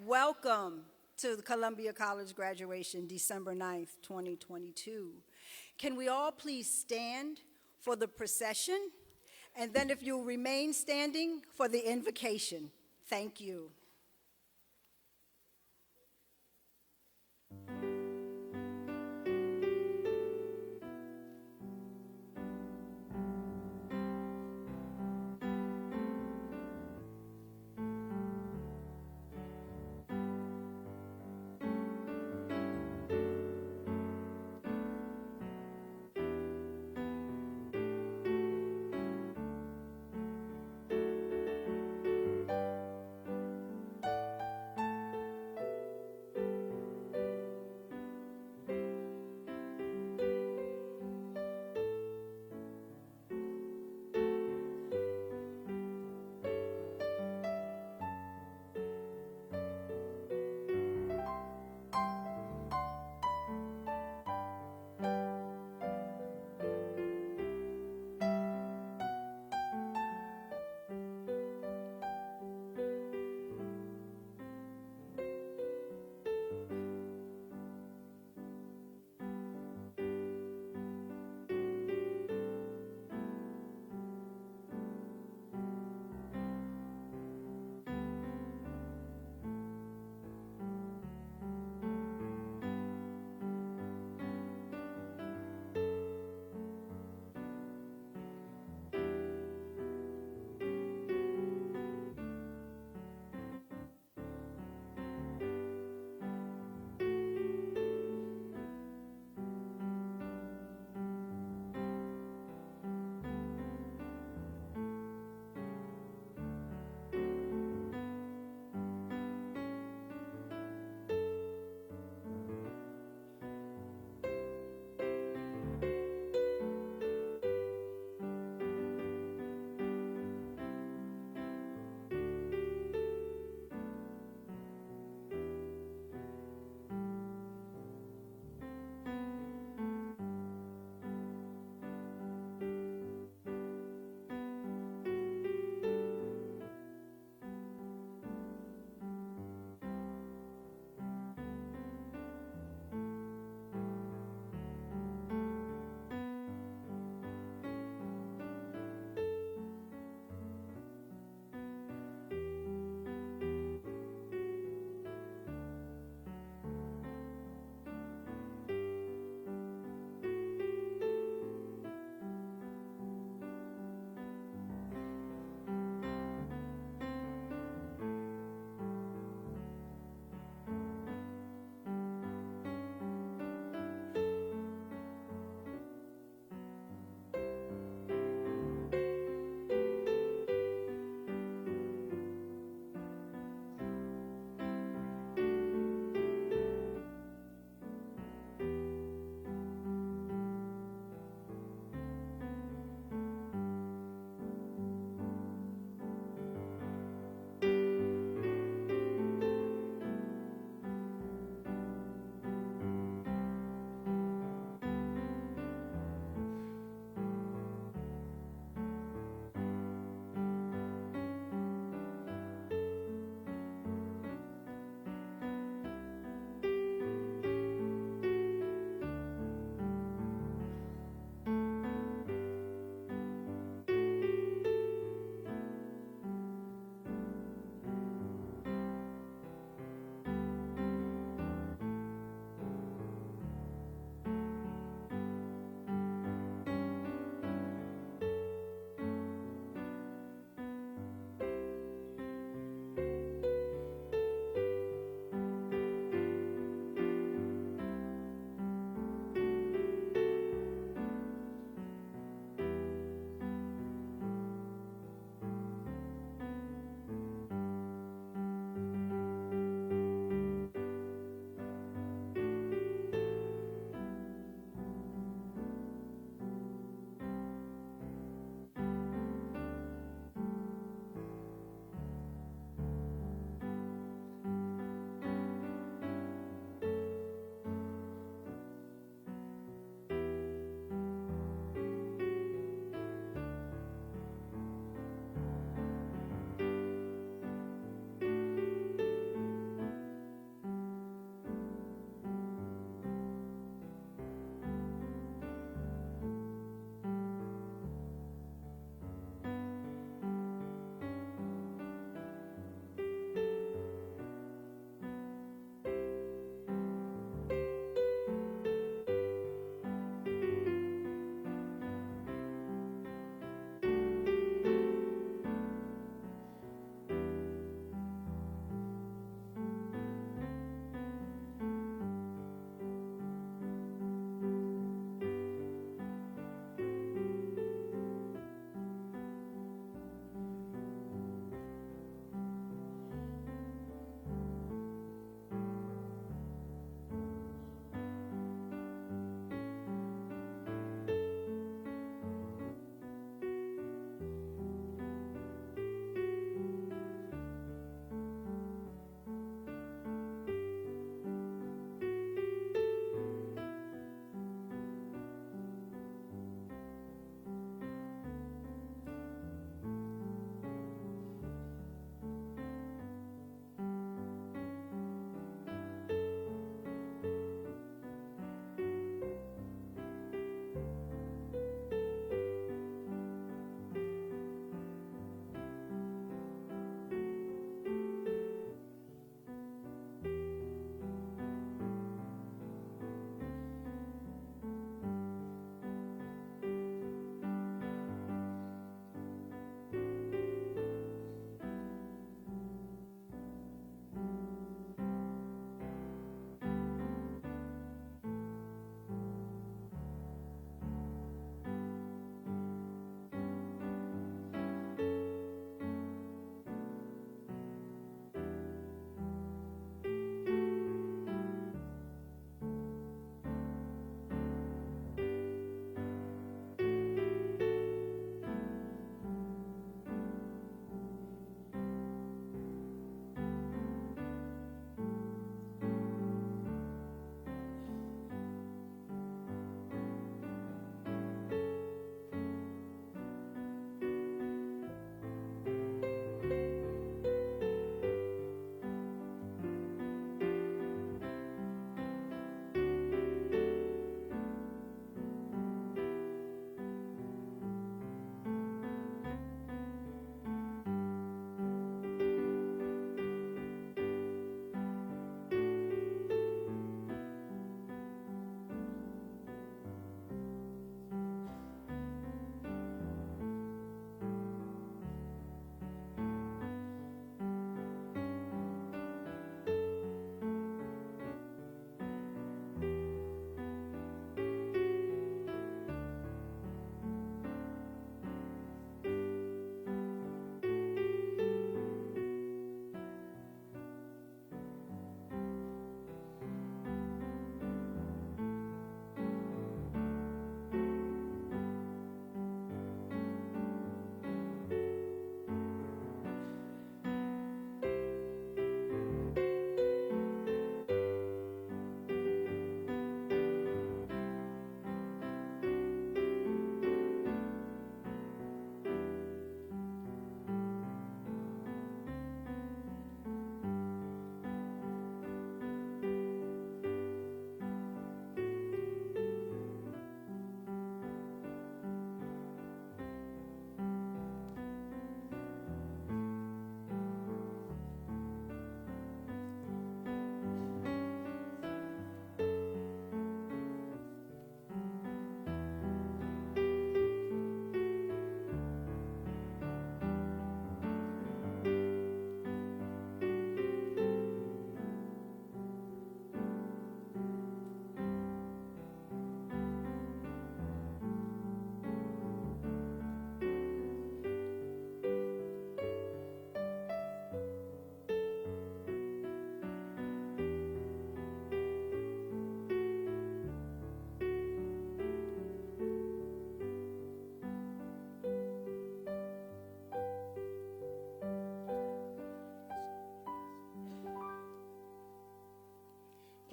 Welcome to the Columbia College graduation, December 9th, 2022. Can we all please stand for the procession? And then if you'll remain standing for the invocation. Thank you.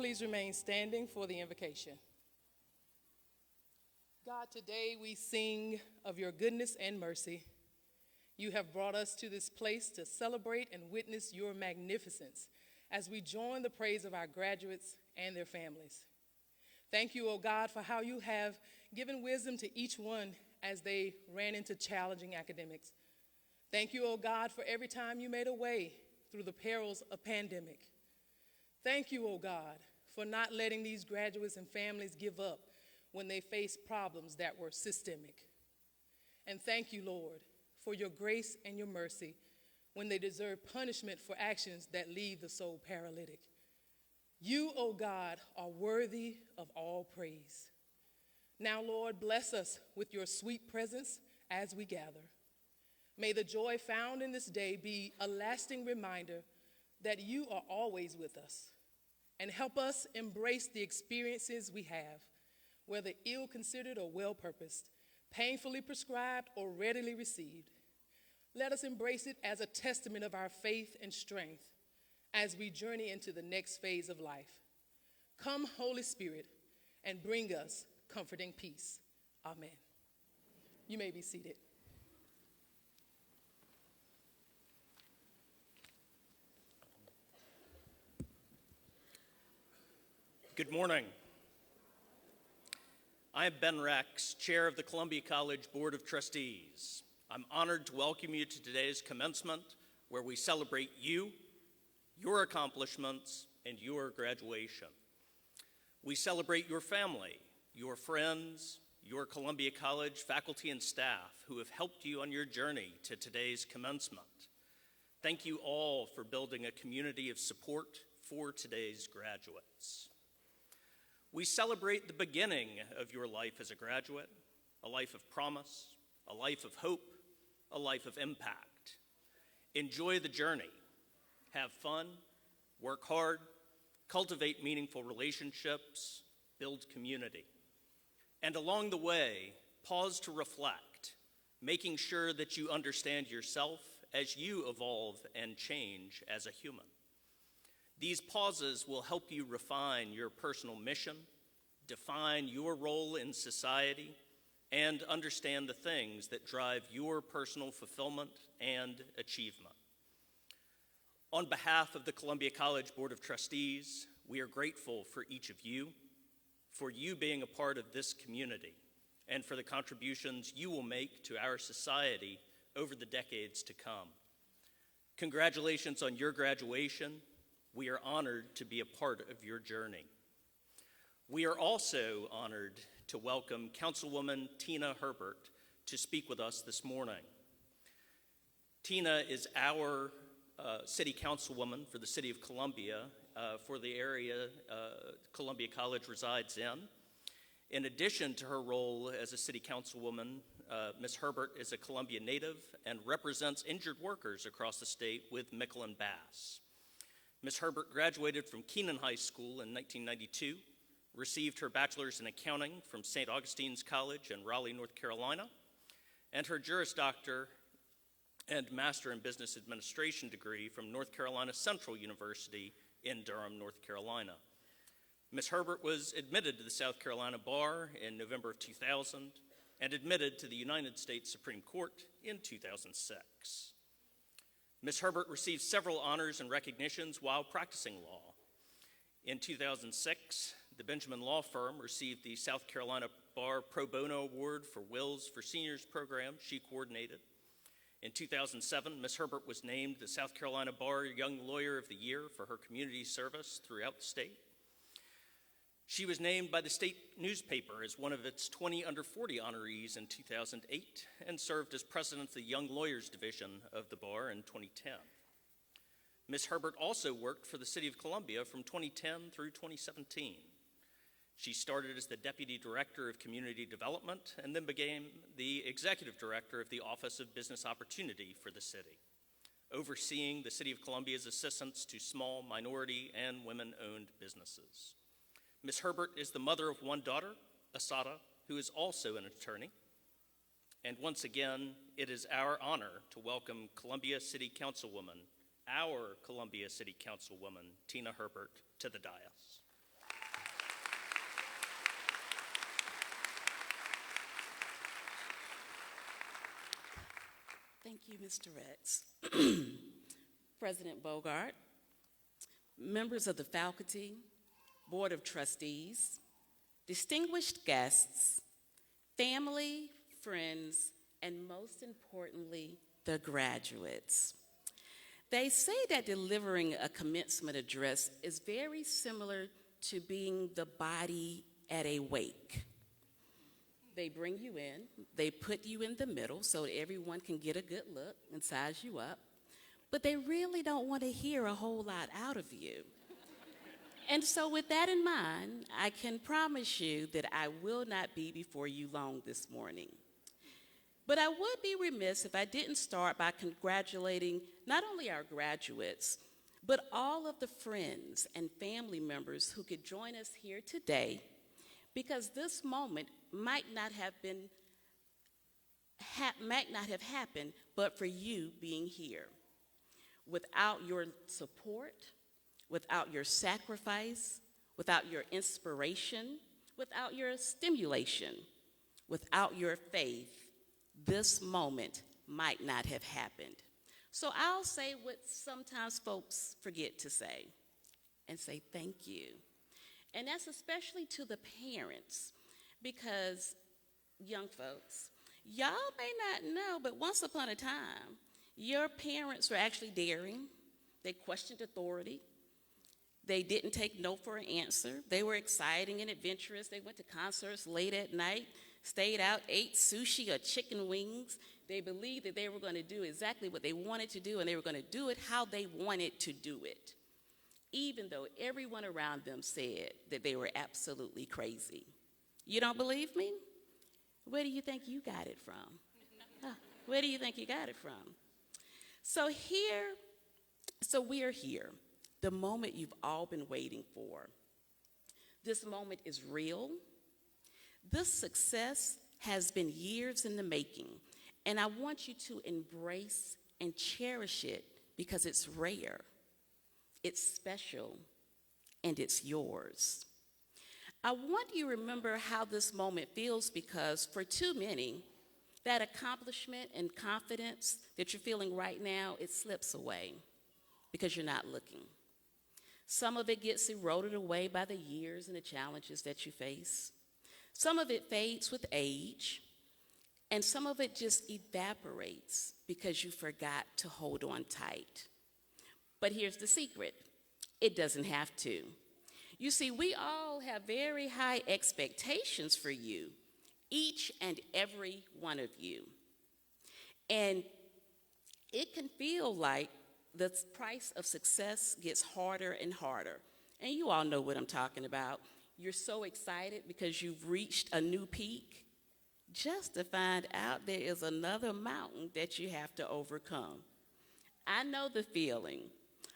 please remain standing for the invocation. God, today we sing of your goodness and mercy. You have brought us to this place to celebrate and witness your magnificence as we join the praise of our graduates and their families. Thank you, O God, for how you have given wisdom to each one as they ran into challenging academics. Thank you, O God, for every time you made a way through the perils of pandemic. Thank you, O God, for not letting these graduates and families give up when they faced problems that were systemic. And thank you, Lord, for your grace and your mercy when they deserve punishment for actions that leave the soul paralytic. You, O God, are worthy of all praise. Now, Lord, bless us with your sweet presence as we gather. May the joy found in this day be a lasting reminder that you are always with us, and help us embrace the experiences we have, whether ill-considered or well-purposed, painfully prescribed or readily received. Let us embrace it as a testament of our faith and strength as we journey into the next phase of life. Come, Holy Spirit, and bring us comforting peace. Amen. You may be seated. Good morning. I am Ben Rex, Chair of the Columbia College Board of Trustees. I'm honored to welcome you to today's commencement, where we celebrate you, your accomplishments, and your graduation. We celebrate your family, your friends, your Columbia College faculty and staff who have helped you on your journey to today's commencement. Thank you all for building a community of support for today's graduates. We celebrate the beginning of your life as a graduate, a life of promise, a life of hope, a life of impact. Enjoy the journey, have fun, work hard, cultivate meaningful relationships, build community. And along the way, pause to reflect, making sure that you understand yourself as you evolve and change as a human. These pauses will help you refine your personal mission, define your role in society, and understand the things that drive your personal fulfillment and achievement. On behalf of the Columbia College Board of Trustees, we are grateful for each of you, for you being a part of this community, and for the contributions you will make to our society over the decades to come. Congratulations on your graduation. We are honored to be a part of your journey. We are also honored to welcome Councilwoman Tina Herbert to speak with us this morning. Tina is our City Councilwoman for the City of Columbia, for the area Columbia College resides in. In addition to her role as a City Councilwoman, Ms. Herbert is a Columbia native and represents injured workers across the state with Mickle and Bass. Ms. Herbert graduated from Keenan High School in 1992, received her bachelor's in accounting from St. Augustine's College in Raleigh, North Carolina, and her Juris Doctor and Master in Business Administration degree from North Carolina Central University in Durham, North Carolina. Ms. Herbert was admitted to the South Carolina Bar in November of 2000 and admitted to the United States Supreme Court in 2006. Ms. Herbert received several honors and recognitions while practicing law. In 2006, the Benjamin Law Firm received the South Carolina Bar Pro Bono Award for Wills for Seniors program she coordinated. In 2007, Ms. Herbert was named the South Carolina Bar Young Lawyer of the Year for her community service throughout the state. She was named by the state newspaper as one of its 20 under 40 honorees in 2008 and served as president of the Young Lawyers Division of the Bar in 2010. Ms. Herbert also worked for the City of Columbia from 2010 through 2017. She started as the Deputy Director of Community Development and then became the Executive Director of the Office of Business Opportunity for the city, overseeing the City of Columbia's assistance to small, minority, and women-owned businesses. Ms. Herbert is the mother of one daughter, Asada, who is also an attorney. And once again, it is our honor to welcome Columbia City Councilwoman, our Columbia City Councilwoman, Tina Herbert, to the dais. Thank you, Mr. Rex. President Bogart, members of the faculty, Board of Trustees, distinguished guests, family, friends, and most importantly, the graduates. They say that delivering a commencement address is very similar to being the body at a wake. They bring you in, they put you in the middle so that everyone can get a good look and size you up, but they really don't want to hear a whole lot out of you. And so with that in mind, I can promise you that I will not be before you long this morning. But I would be remiss if I didn't start by congratulating not only our graduates, but all of the friends and family members who could join us here today, because this moment might not have happened but for you being here. Without your support, without your sacrifice, without your inspiration, without your stimulation, without your faith, this moment might not have happened. So I'll say what sometimes folks forget to say, and say thank you. And that's especially to the parents, because young folks, y'all may not know, but once upon a time, your parents were actually daring. They questioned authority. They didn't take no for an answer. They were exciting and adventurous. They went to concerts late at night, stayed out, ate sushi or chicken wings. They believed that they were going to do exactly what they wanted to do, and they were going to do it how they wanted to do it, even though everyone around them said that they were absolutely crazy. You don't believe me? Where do you think you got it from? Where do you think you got it from? So we are here, the moment you've all been waiting for. This moment is real. This success has been years in the making, and I want you to embrace and cherish it because it's rare, it's special, and it's yours. I want you to remember how this moment feels, because for too many, that accomplishment and confidence that you're feeling right now, it slips away because you're not looking. Some of it gets eroded away by the years and the challenges that you face. Some of it fades with age, and some of it just evaporates because you forgot to hold on tight. But here's the secret: it doesn't have to. You see, we all have very high expectations for you, each and every one of you. And it can feel like the price of success gets harder and harder. And you all know what I'm talking about. You're so excited because you've reached a new peak, just to find out there is another mountain that you have to overcome. I know the feeling,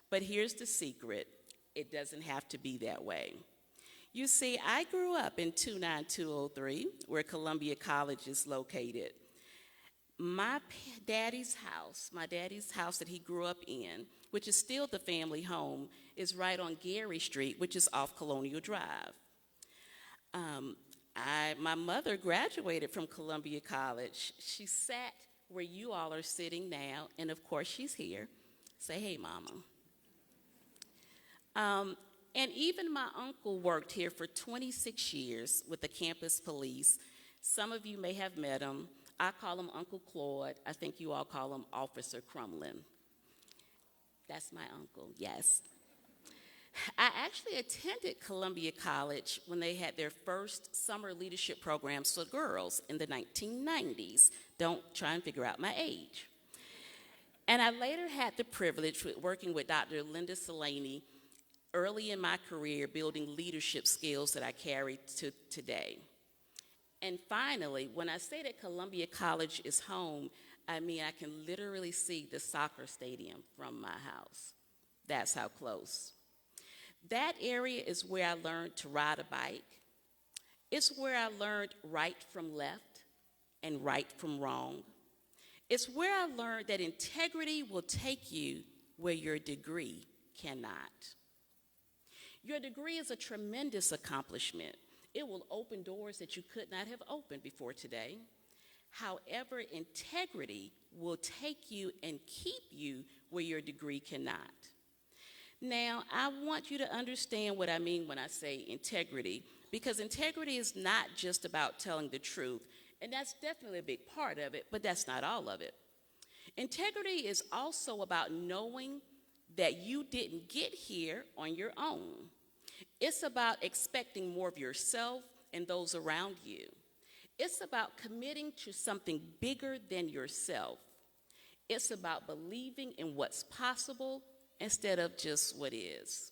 but here's the secret: it doesn't have to be that way. You see, I grew up in 29203, where Columbia College is located. My daddy's house that he grew up in, which is still the family home, is right on Gary Street, which is off Colonial Drive. My mother graduated from Columbia College. She sat where you all are sitting now, and of course she's here. Say, hey, Mama. And even my uncle worked here for 26 years with the campus police. Some of you may have met him. I call him Uncle Claude. I think you all call him Officer Crumlin. That's my uncle, yes. I actually attended Columbia College when they had their first summer leadership programs for girls in the 1990s. Don't try and figure out my age. And I later had the privilege of working with Dr. Linda Salaney early in my career, building leadership skills that I carry to today. And finally, when I say that Columbia College is home, I mean I can literally see the soccer stadium from my house. That's how close. That area is where I learned to ride a bike. It's where I learned right from left and right from wrong. It's where I learned that integrity will take you where your degree cannot. Your degree is a tremendous accomplishment. It will open doors that you could not have opened before today. However, integrity will take you and keep you where your degree cannot. Now, I want you to understand what I mean when I say integrity, because integrity is not just about telling the truth, and that's definitely a big part of it, but that's not all of it. Integrity is also about knowing that you didn't get here on your own. It's about expecting more of yourself and those around you. It's about committing to something bigger than yourself. It's about believing in what's possible instead of just what is.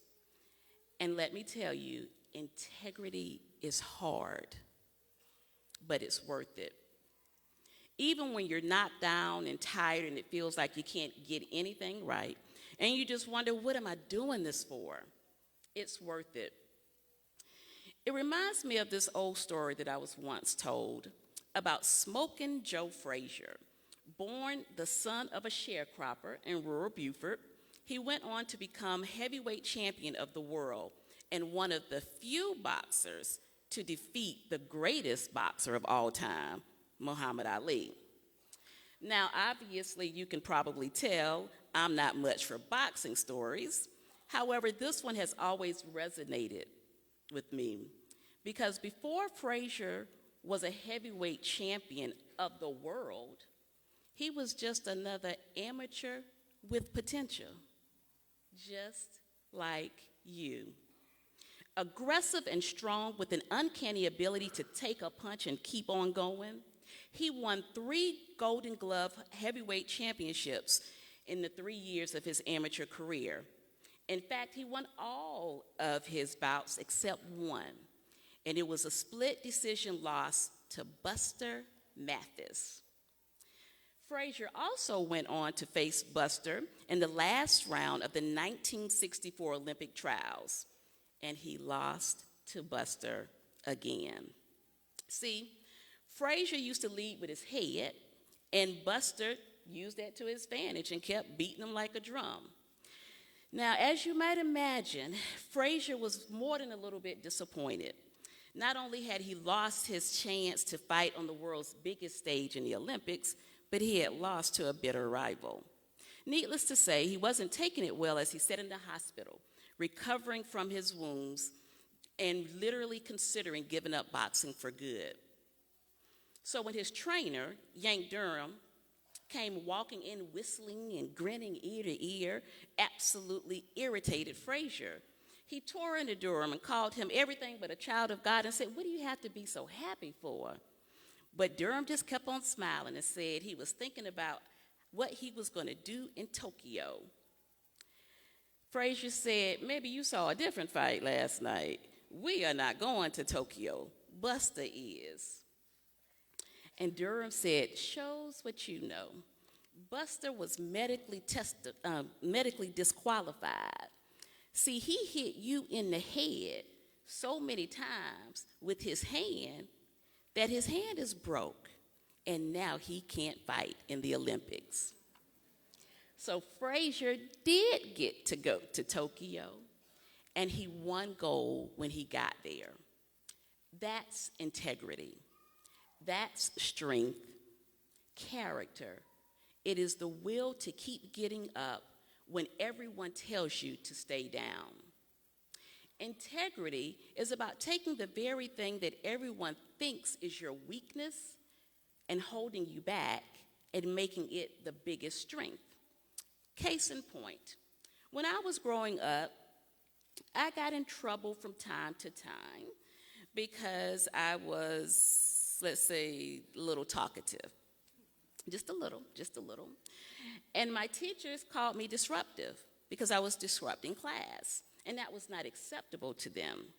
And let me tell you, integrity is hard, but it's worth it. Even when you're knocked down and tired and it feels like you can't get anything right, and you just wonder, what am I doing this for? It's worth it. It reminds me of this old story that I was once told about Smoking Joe Frazier. Born the son of a sharecropper in rural Beaufort, he went on to become heavyweight champion of the world and one of the few boxers to defeat the greatest boxer of all time, Muhammad Ali. Now, obviously, you can probably tell I'm not much for boxing stories. However, this one has always resonated with me because before Frazier was a heavyweight champion of the world, he was just another amateur with potential, just like you. Aggressive and strong with an uncanny ability to take a punch and keep on going, he won 3 Golden Glove heavyweight championships in the 3 years of his amateur career. In fact, he won all of his bouts except one, and it was a split decision loss to Buster Mathis. Frazier also went on to face Buster in the last round of the 1964 Olympic trials, and he lost to Buster again. See, Frazier used to lead with his head, and Buster used that to his advantage and kept beating him like a drum. Now, as you might imagine, Frazier was more than a little bit disappointed. Not only had he lost his chance to fight on the world's biggest stage in the Olympics, but he had lost to a bitter rival. Needless to say, he wasn't taking it well as he sat in the hospital, recovering from his wounds and literally considering giving up boxing for good. So when his trainer, Yank Durham, came walking in whistling and grinning ear to ear, absolutely irritated Frazier. He tore into Durham and called him everything but a child of God and said, "What do you have to be so happy for?" But Durham just kept on smiling and said he was thinking about what he was going to do in Tokyo. Frazier said, "Maybe you saw a different fight last night. We are not going to Tokyo. Buster is." And Durham said, "Shows what you know. Buster was medically disqualified. See, he hit you in the head so many times with his hand that his hand is broke, and now he can't fight in the Olympics." So Frazier did get to go to Tokyo, and he won gold when he got there. That's integrity. That's strength, character. It is the will to keep getting up when everyone tells you to stay down. Integrity is about taking the very thing that everyone thinks is your weakness and holding you back and making it the biggest strength. Case in point, when I was growing up, I got in trouble from time to time because I was, let's say, a little talkative. Just a little. And my teachers called me disruptive because I was disrupting class, and that was not acceptable to them.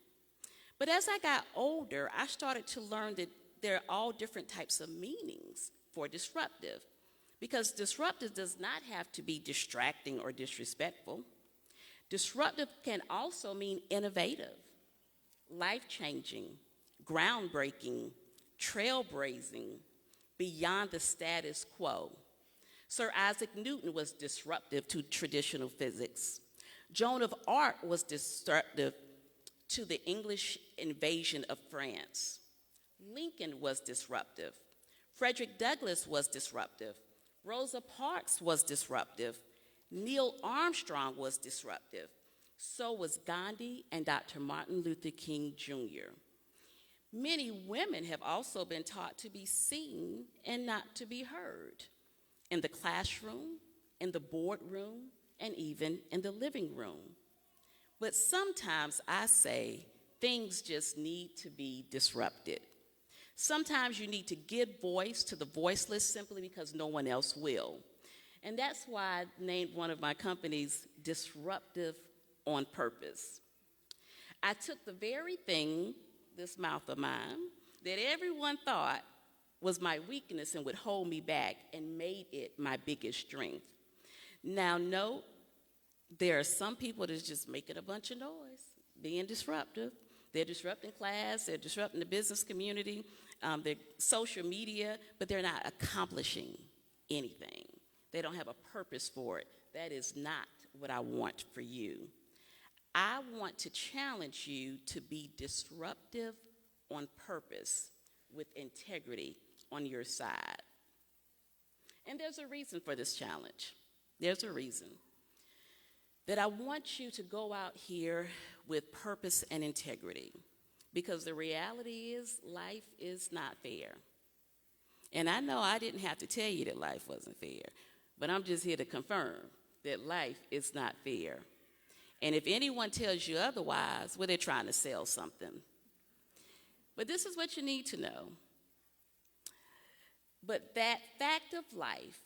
But as I got older, I started to learn that there are all different types of meanings for disruptive, because disruptive does not have to be distracting or disrespectful. Disruptive can also mean innovative, life-changing, groundbreaking, trailblazing, beyond the status quo. Sir Isaac Newton was disruptive to traditional physics. Joan of Arc was disruptive to the English invasion of France. Lincoln was disruptive, Frederick Douglass was disruptive. Rosa Parks was disruptive. Neil Armstrong was disruptive. So was Gandhi and Dr. Martin Luther King Jr. Many women have also been taught to be seen and not to be heard in the classroom, in the boardroom, and even in the living room. But sometimes I say things just need to be disrupted. Sometimes you need to give voice to the voiceless simply because no one else will. And that's why I named one of my companies Disruptive on Purpose. I took the very thing, this mouth of mine, that everyone thought was my weakness and would hold me back, and made it my biggest strength. Now, note, there are some people that's just making a bunch of noise, being disruptive. They're disrupting class, they're disrupting the business community, their social media, but they're not accomplishing anything. They don't have a purpose for it. That is not what I want for you. I want to challenge you to be disruptive on purpose with integrity on your side. And there's a reason for this challenge. There's a reason. That I want you to go out here with purpose and integrity, because the reality is life is not fair. And I know I didn't have to tell you that life wasn't fair, but I'm just here to confirm that life is not fair. And if anyone tells you otherwise, well, they're trying to sell something. But this is what you need to know. But that fact of life,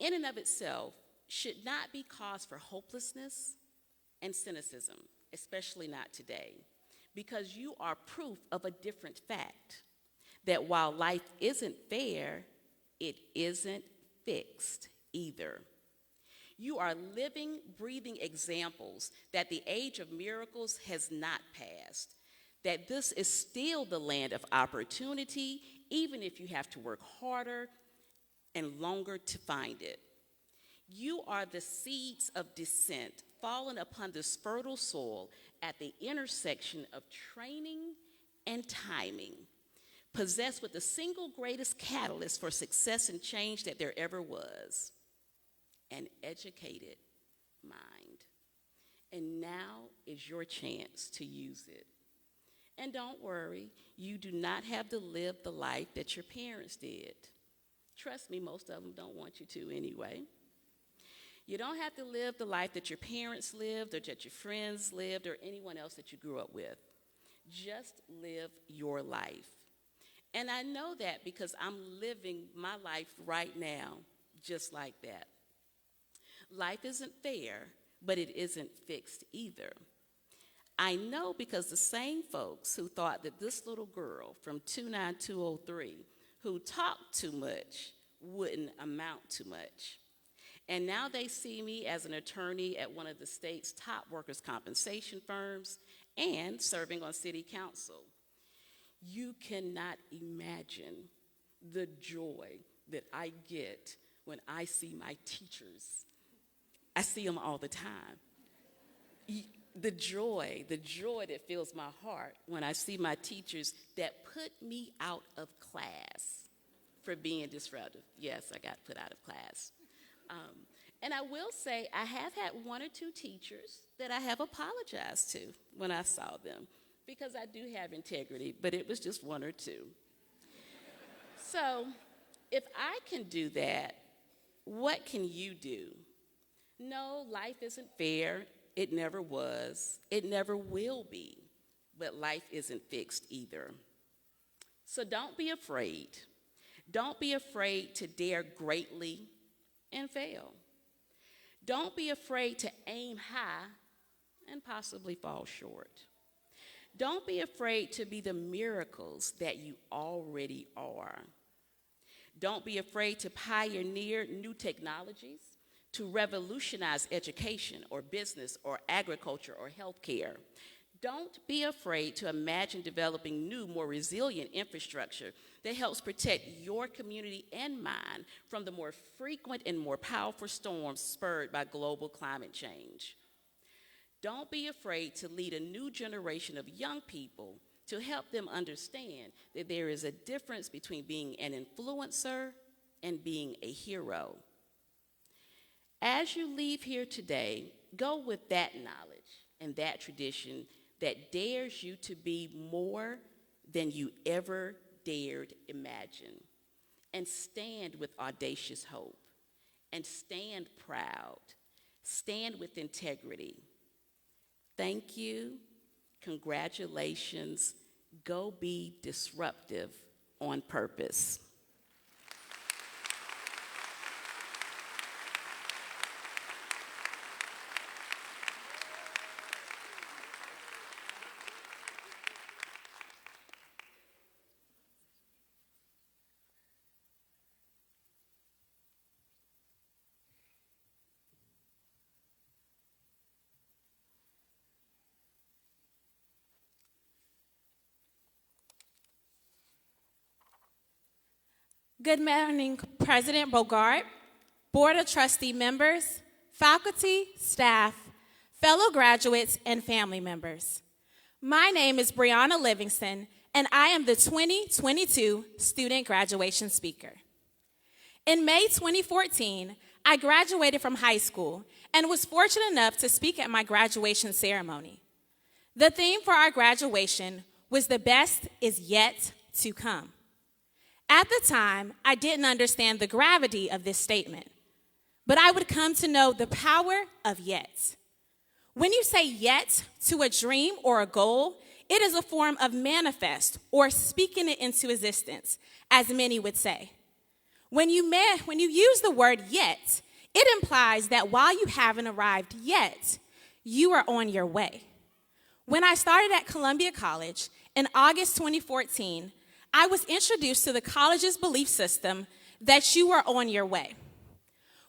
in and of itself, should not be cause for hopelessness and cynicism, especially not today, because you are proof of a different fact, that while life isn't fair, it isn't fixed either. You are living, breathing examples that the age of miracles has not passed, that this is still the land of opportunity, even if you have to work harder and longer to find it. You are the seeds of dissent fallen upon this fertile soil at the intersection of training and timing, possessed with the single greatest catalyst for success and change that there ever was, an educated mind. And now is your chance to use it. And don't worry, you do not have to live the life that your parents did. Trust me, most of them don't want you to anyway. You don't have to live the life that your parents lived or that your friends lived or anyone else that you grew up with. Just live your life. And I know that because I'm living my life right now just like that. Life isn't fair, but it isn't fixed either. I know because the same folks who thought that this little girl from 29203 who talked too much wouldn't amount to much. And now they see me as an attorney at one of the state's top workers' compensation firms and serving on city council. You cannot imagine the joy that I get when I see my teachers. I see them all the time. The joy that fills my heart when I see my teachers that put me out of class for being disruptive. Yes, I got put out of class. And I will say I have had one or two teachers that I have apologized to when I saw them, because I do have integrity, but it was just one or two. So if I can do that, what can you do? No, life isn't fair. It never was. It never will be. But life isn't fixed either. So don't be afraid. Don't be afraid to dare greatly and fail. Don't be afraid to aim high and possibly fall short. Don't be afraid to be the miracles that you already are. Don't be afraid to pioneer new technologies, to revolutionize education or business or agriculture or healthcare. Don't be afraid to imagine developing new, more resilient infrastructure that helps protect your community and mine from the more frequent and more powerful storms spurred by global climate change. Don't be afraid to lead a new generation of young people to help them understand that there is a difference between being an influencer and being a hero. As you leave here today, go with that knowledge and that tradition that dares you to be more than you ever dared imagine. And stand with audacious hope. And stand proud. Stand with integrity. Thank you. Congratulations. Go be disruptive on purpose. Good morning, President Bogart, Board of Trustee members, faculty, staff, fellow graduates, and family members. My name is Brianna Livingston, and I am the 2022 Student Graduation Speaker. In May 2014, I graduated from high school and was fortunate enough to speak at my graduation ceremony. The theme for our graduation was "The best is yet to come." At the time, I didn't understand the gravity of this statement, but I would come to know the power of yet. When you say yet to a dream or a goal, it is a form of manifest or speaking it into existence, as many would say. When you use the word yet, it implies that while you haven't arrived yet, you are on your way. When I started at Columbia College in August 2014, I was introduced to the college's belief system that you are on your way,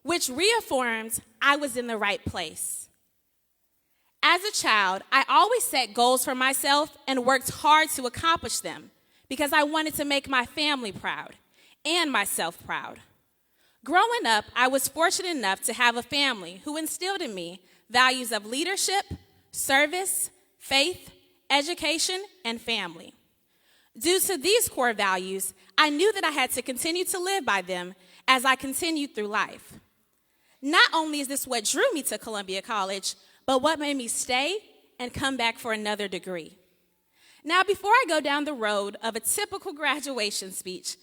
which reaffirmed I was in the right place. As a child, I always set goals for myself and worked hard to accomplish them because I wanted to make my family proud and myself proud. Growing up, I was fortunate enough to have a family who instilled in me values of leadership, service, faith, education, and family. Due to these core values, I knew that I had to continue to live by them as I continued through life. Not only is this what drew me to Columbia College, but what made me stay and come back for another degree. Now, before I go down the road of a typical graduation speech,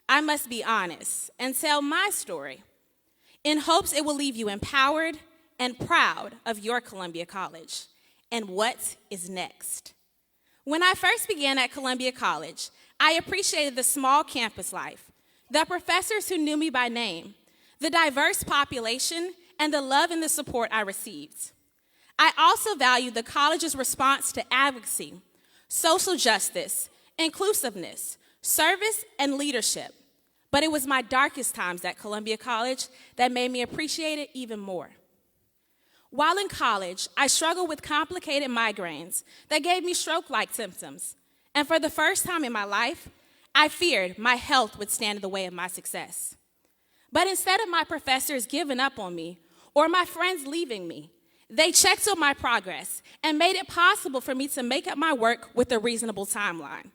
I must be honest and tell my story in hopes it will leave you empowered and proud of your Columbia College and what is next. When I first began at Columbia College, I appreciated the small campus life, the professors who knew me by name, the diverse population, and the love and the support I received. I also valued the college's response to advocacy, social justice, inclusiveness, service, and leadership. But it was my darkest times at Columbia College that made me appreciate it even more. While in college, I struggled with complicated migraines that gave me stroke-like symptoms. And for the first time in my life, I feared my health would stand in the way of my success. But instead of my professors giving up on me or my friends leaving me, they checked on my progress and made it possible for me to make up my work with a reasonable timeline.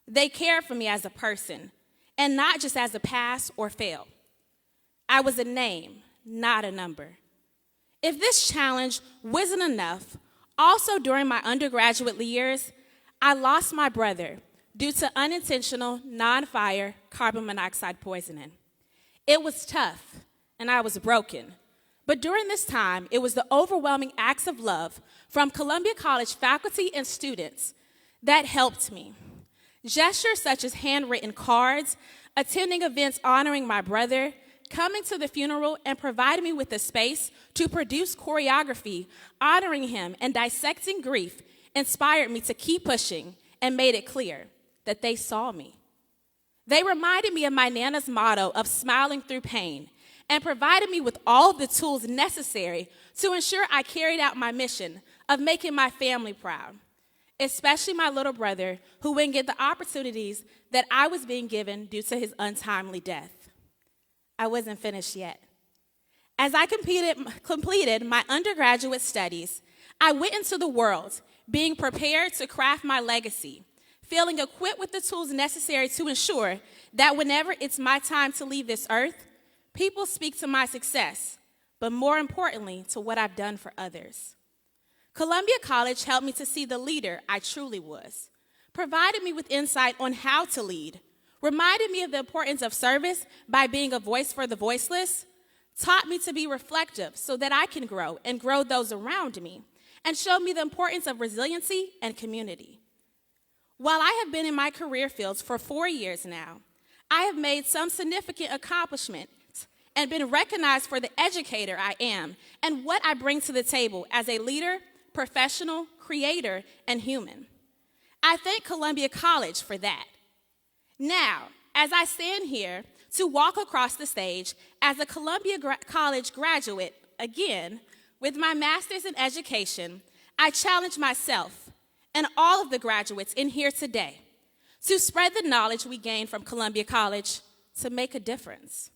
They cared for me as a person and not just as a pass or fail. I was a name, not a number. If this challenge wasn't enough, also during my undergraduate years, I lost my brother due to unintentional non-fire carbon monoxide poisoning. It was tough, and I was broken. But during this time, it was the overwhelming acts of love from Columbia College faculty and students that helped me. Gestures such as handwritten cards, attending events honoring my brother, coming to the funeral, and providing me with a space to produce choreography honoring him and dissecting grief inspired me to keep pushing and made it clear that they saw me. They reminded me of my Nana's motto of smiling through pain and provided me with all the tools necessary to ensure I carried out my mission of making my family proud, especially my little brother who wouldn't get the opportunities that I was being given due to his untimely death. I wasn't finished yet. As I completed my undergraduate studies, I went into the world being prepared to craft my legacy, feeling equipped with the tools necessary to ensure that whenever it's my time to leave this earth, people speak to my success, but more importantly, to what I've done for others. Columbia College helped me to see the leader I truly was, provided me with insight on how to lead, reminded me of the importance of service by being a voice for the voiceless, taught me to be reflective so that I can grow and grow those around me, and showed me the importance of resiliency and community. While I have been in my career fields for 4 years now, I have made some significant accomplishments and been recognized for the educator I am and what I bring to the table as a leader, professional, creator, and human. I thank Columbia College for that. Now, as I stand here to walk across the stage as a Columbia College graduate again with my master's in education, I challenge myself and all of the graduates in here today to spread the knowledge we gain from Columbia College to make a difference.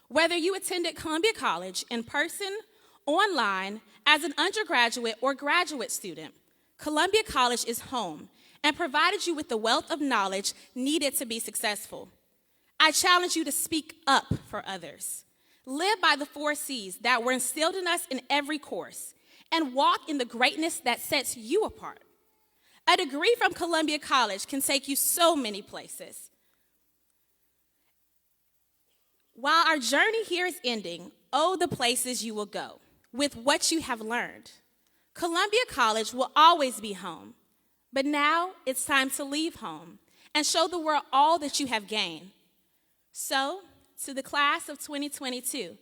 Whether you attended Columbia College in person, online, as an undergraduate or graduate student, Columbia College is home and provided you with the wealth of knowledge needed to be successful. I challenge you to speak up for others, live by the 4 C's that were instilled in us in every course, and walk in the greatness that sets you apart. A degree from Columbia College can take you so many places. While our journey here is ending, oh, the places you will go with what you have learned. Columbia College will always be home, but now it's time to leave home and show the world all that you have gained. So, to the class of 2022,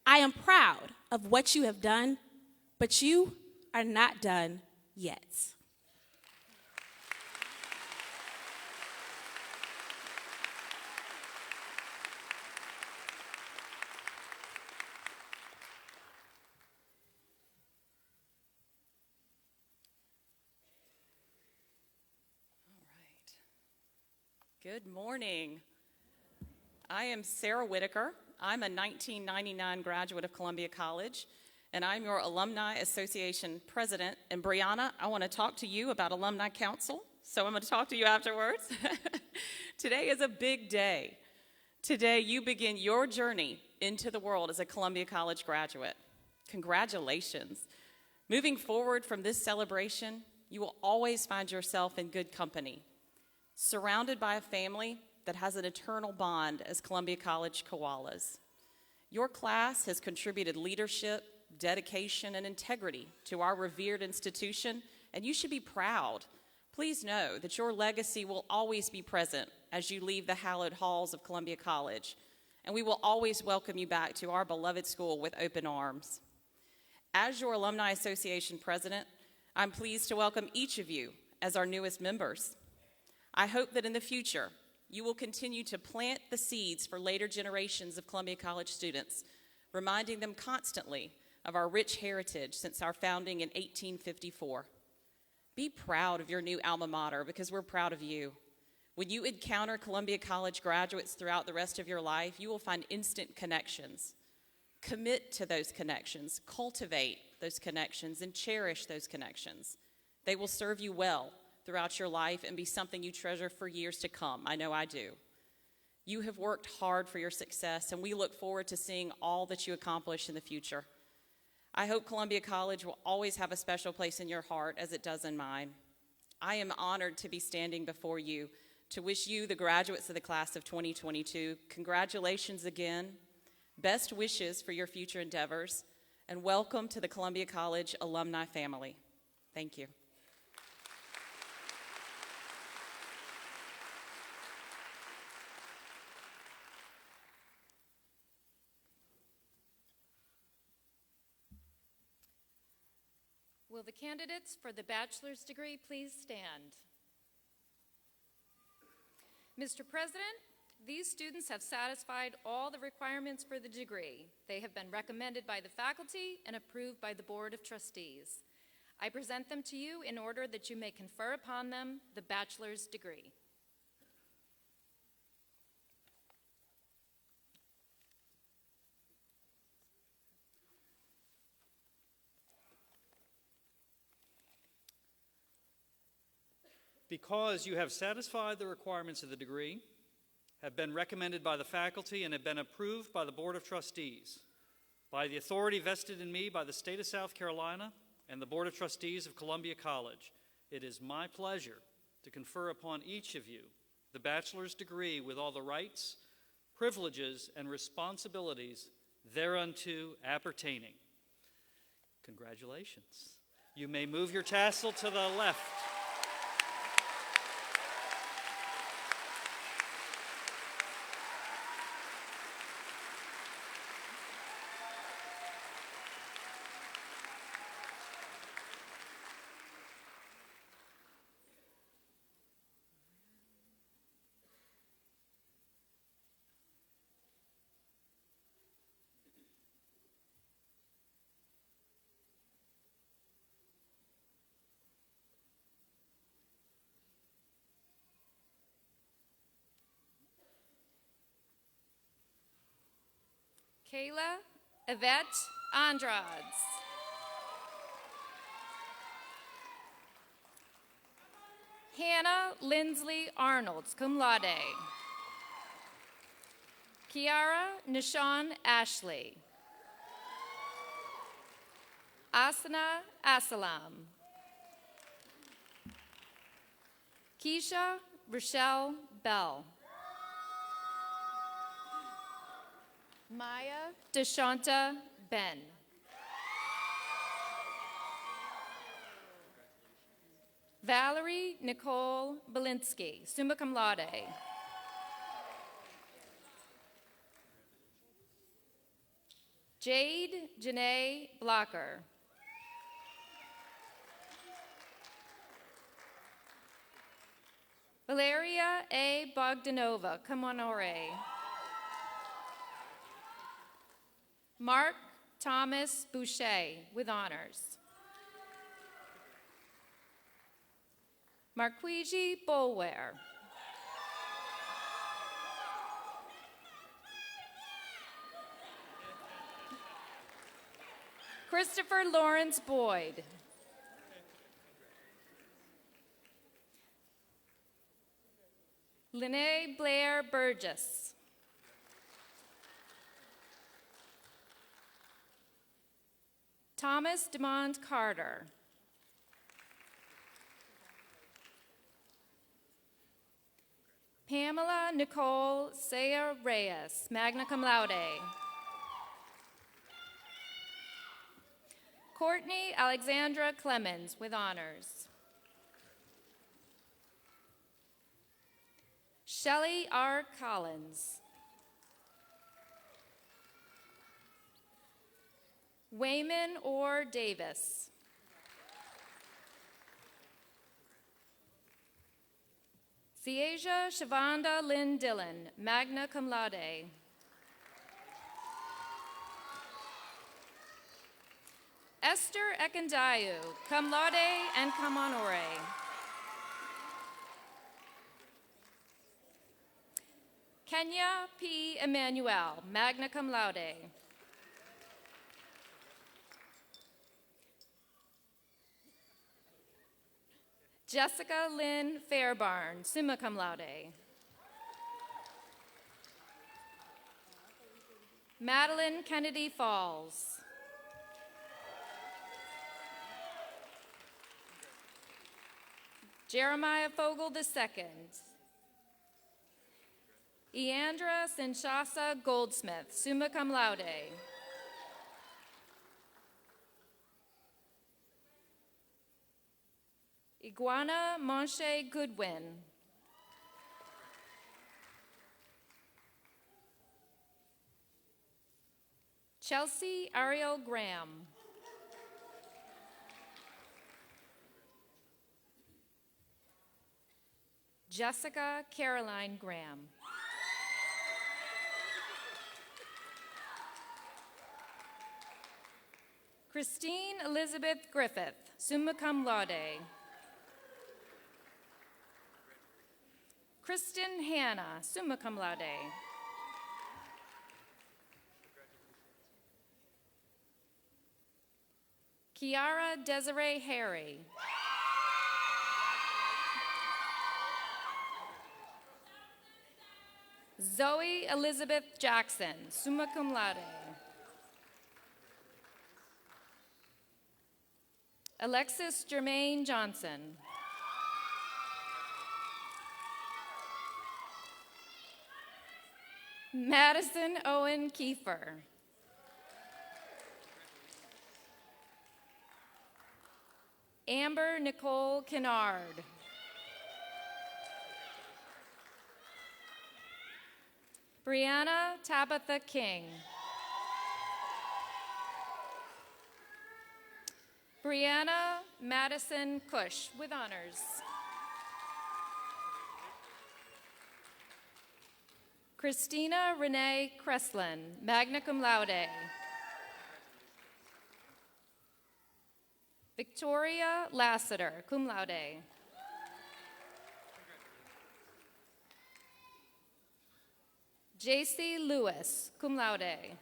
I am proud of what you have done, but you are not done yet. Good morning. I am Sarah Whitaker. I'm a 1999 graduate of Columbia College, and I'm your Alumni Association president. And Brianna, I want to talk to you about Alumni Council, so I'm going to talk to you afterwards. Today is a big day. Today you begin your journey into the world as a Columbia College graduate. Congratulations. Moving forward from this celebration, you will always find yourself in good company, surrounded by a family that has an eternal bond as Columbia College koalas. Your class has contributed leadership, dedication, and integrity to our revered institution, and you should be proud. Please know that your legacy will always be present as you leave the hallowed halls of Columbia College, and we will always welcome you back to our beloved school with open arms. As your Alumni Association president, I'm pleased to welcome each of you as our newest members. I hope that in the future, you will continue to plant the seeds for later generations of Columbia College students, reminding them constantly of our rich heritage since our founding in 1854. Be proud of your new alma mater because we're proud of you. When you encounter Columbia College graduates throughout the rest of your life, you will find instant connections. Commit to those connections, cultivate those connections, and cherish those connections. They will serve you well throughout your life and be something you treasure for years to come. I know I do. You have worked hard for your success, and we look forward to seeing all that you accomplish in the future. I hope Columbia College will always have a special place in your heart as it does in mine. I am honored to be standing before you to wish you, the graduates of the class of 2022, congratulations again, best wishes for your future endeavors, and welcome to the Columbia College alumni family. Thank you. Will the candidates for the bachelor's degree please stand? Mr. President, these students have satisfied all the requirements for the degree. They have been recommended by the faculty and approved by the Board of Trustees. I present them to you in order that you may confer upon them the bachelor's degree. Because you have satisfied the requirements of the degree, have been recommended by the faculty, and have been approved by the Board of Trustees, by the authority vested in me by the state of South Carolina and the Board of Trustees of Columbia College, it is my pleasure to confer upon each of you the bachelor's degree with all the rights, privileges, and responsibilities thereunto appertaining. Congratulations. You may move your tassel to the left. Kayla Yvette Andrades. Hannah Lindsley Arnolds, cum laude. Kiara Nishan Ashley. Asana Asalam. Keisha Rochelle Bell. Maya Deshanta Ben. Valerie Nicole Belinsky, summa cum laude. Jade Janae Blocker. Valeria A. Bogdanova, cum honore. Mark Thomas Boucher, with honors. Marquigi Bolware. Christopher Lawrence Boyd. Lene Blair Burgess. Thomas DeMond Carter. Pamela Nicole Saya Reyes, magna cum laude. Courtney Alexandra Clemens, with honors. Shelley R. Collins. Wayman Orr Davis. Ciasia Shavanda Lynn Dillon, magna cum laude. Esther Ekandayu, cum laude and cum honore. Kenya P. Emmanuel, magna cum laude. Jessica Lynn Fairbarn, summa cum laude. Madeline Kennedy Falls. Jeremiah Fogel II. Eandra Sinshasa Goldsmith, summa cum laude. Iguana Monche Goodwin. Chelsea Ariel Graham. Jessica Caroline Graham. Christine Elizabeth Griffith, summa cum laude. Kristen Hannah, summa cum laude. Kiara Desiree Harry. Zoe Elizabeth Jackson, summa cum laude. Alexis Jermaine Johnson. Madison Owen Kiefer. Amber Nicole Kennard. Brianna Tabitha King. Brianna Madison Cush with honors. Christina Renee Kreslin, magna cum laude. Victoria Lassiter, cum laude. J.C. Lewis, cum laude.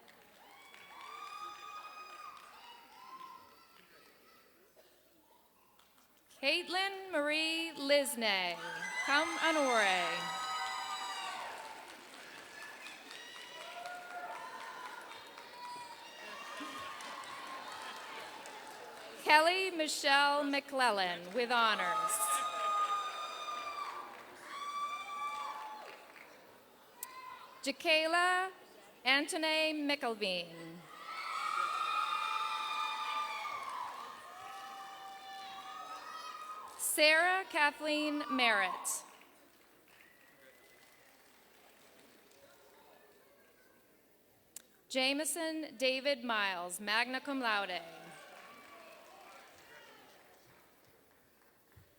Caitlin Marie Lisney, cum honore. Kelly Michelle McClellan, with honors. Jakayla Antone McElveen. Sarah Kathleen Merritt. Jameson David Miles, magna cum laude.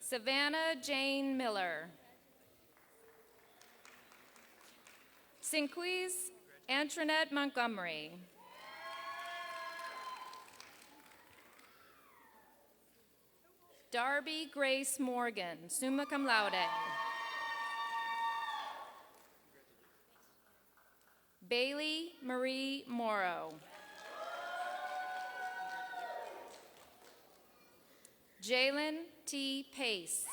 Savannah Jane Miller. Sinquise Antoinette Montgomery. Darby Grace Morgan, summa cum laude. Bailey Marie Morrow. Jalen T. Pace.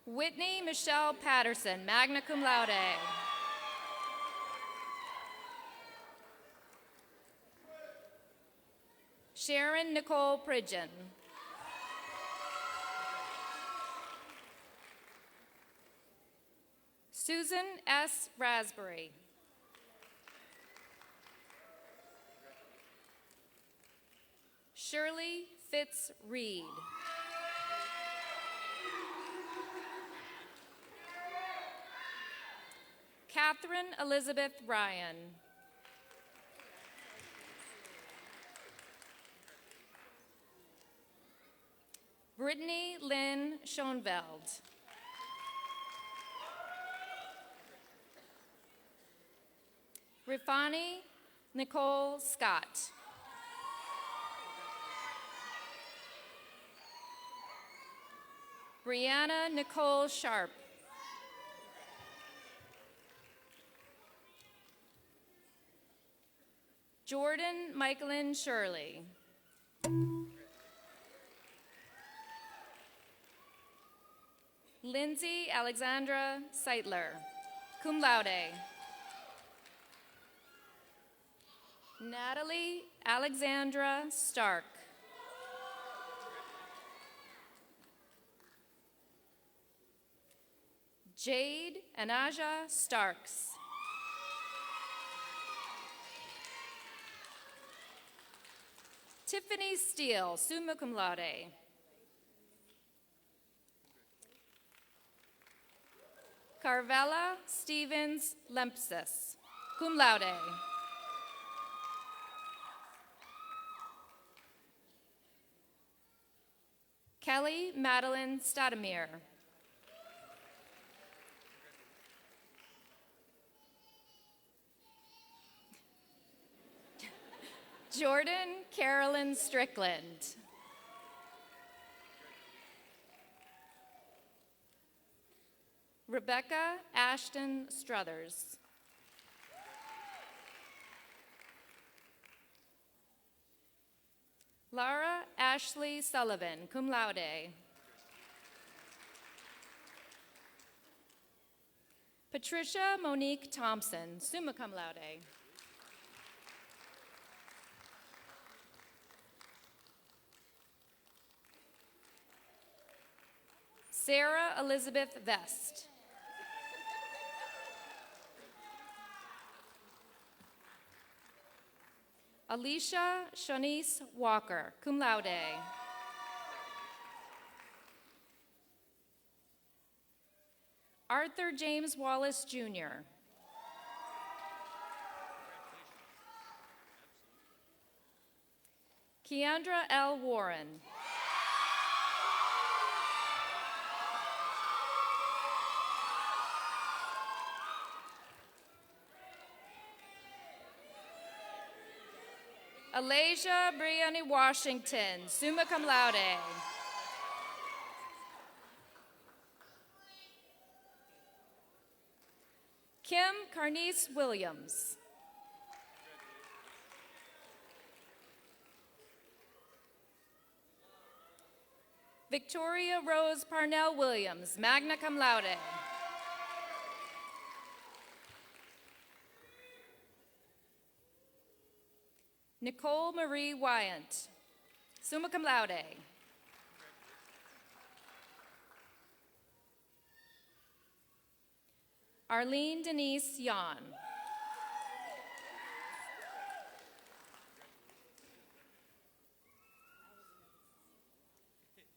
Whitney Michelle Patterson, magna cum laude. Sharon Nicole Pridgeon. Susan S. Raspberry. Shirley Fitz Reed. Catherine Elizabeth Ryan. Brittany Lynn Schoenveld. Rifani Nicole Scott. Brianna Nicole Sharp. Jordan Michaelin Shirley. Lindsay Alexandra Seitler, cum laude. Natalie Alexandra Stark. Jade Anaja Starks. Tiffany Steele, summa cum laude. Carvella Stevens Lempsis, cum laude. Kelly Madeline Stadamir. Jordan Carolyn Strickland. Rebecca Ashton Struthers. Lara Ashley Sullivan, cum laude. Patricia Monique Thompson, summa cum laude. Sarah Elizabeth Vest. Alicia Shanice Walker, cum laude. Arthur James Wallace, Jr. Keandra L. Warren. Alasia Brianni Washington, summa cum laude. Kim Carnice Williams. Victoria Rose Parnell Williams, magna cum laude. Nicole Marie Wyant, summa cum laude. Arlene Denise Yan.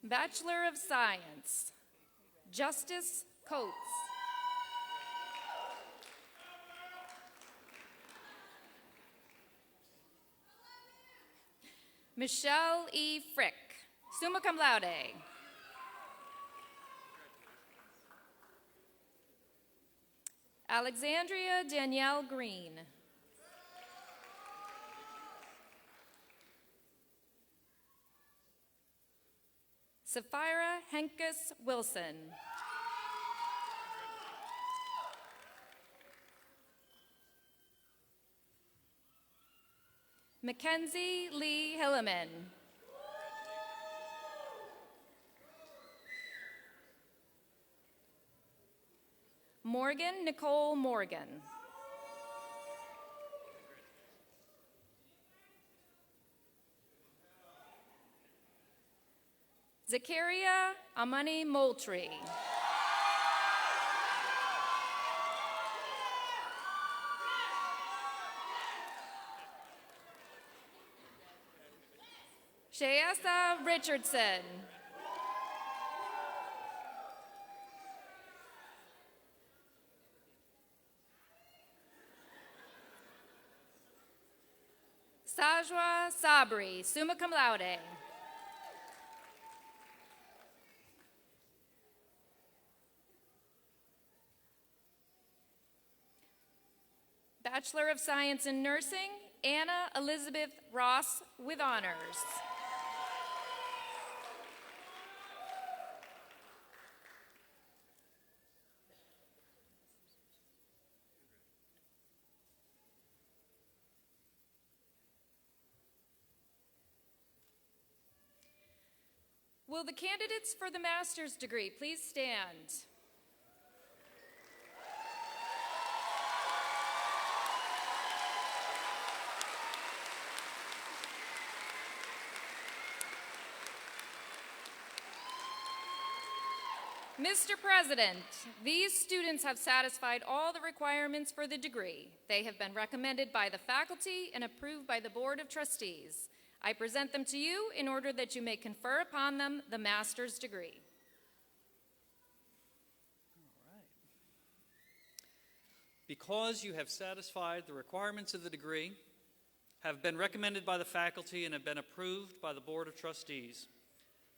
Bachelor of Science, Justice Coates. Michelle E. Frick, summa cum laude. Alexandria Danielle Green. Sapphira Henkes Wilson. Mackenzie Lee Hilleman. Morgan Nicole Morgan. Zykeria Moultrie. Shayesa Richardson. Sajwa Sabri, summa cum laude. Bachelor of Science in Nursing, Anna Elizabeth Ross with honors. Will the candidates for the master's degree please stand? Mr. President, these students have satisfied all the requirements for the degree. They have been recommended by the faculty and approved by the Board of Trustees. I present them to you in order that you may confer upon them the master's degree. All right. Because you have satisfied the requirements of the degree, have been recommended by the faculty, and have been approved by the Board of Trustees,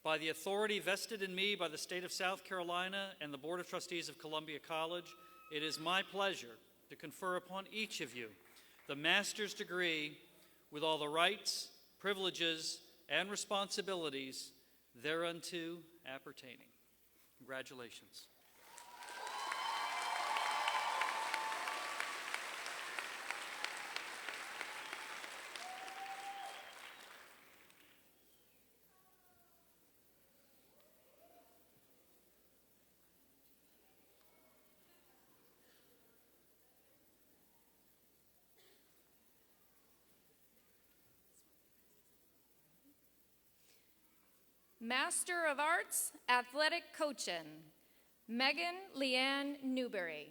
by the authority vested in me by the state of South Carolina and the Board of Trustees of Columbia College, it is my pleasure to confer upon each of you the master's degree with all the rights, privileges, and responsibilities thereunto appertaining. Congratulations. Master of Arts, Athletic Coaching, Megan Leanne Newberry.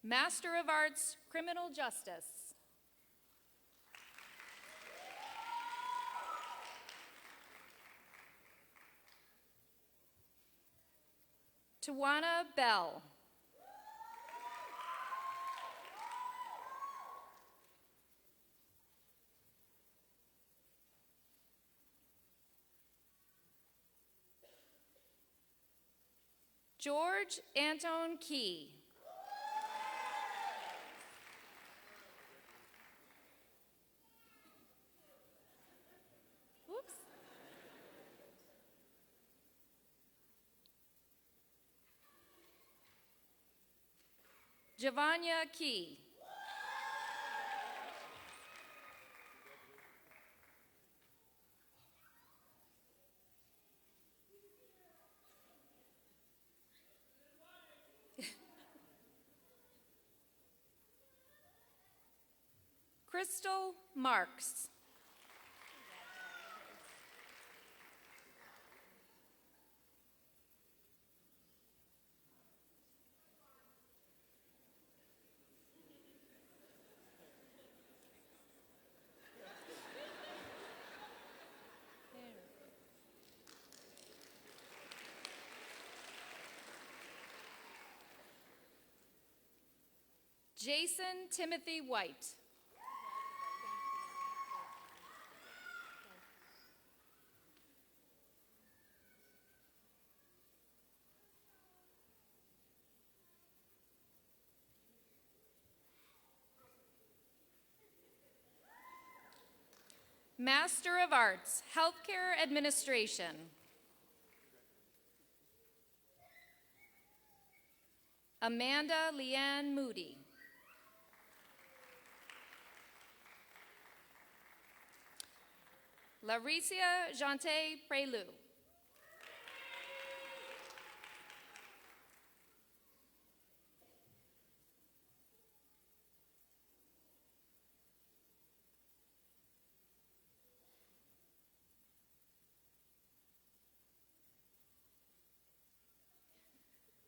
Master of Arts, Criminal Justice. Tawana Bell. George Anton Key. Whoops. Javanya Key. Crystal Marks. Jason Timothy White. Master of Arts, Healthcare Administration. Amanda Leanne Moody. Laricia Jante Prelu.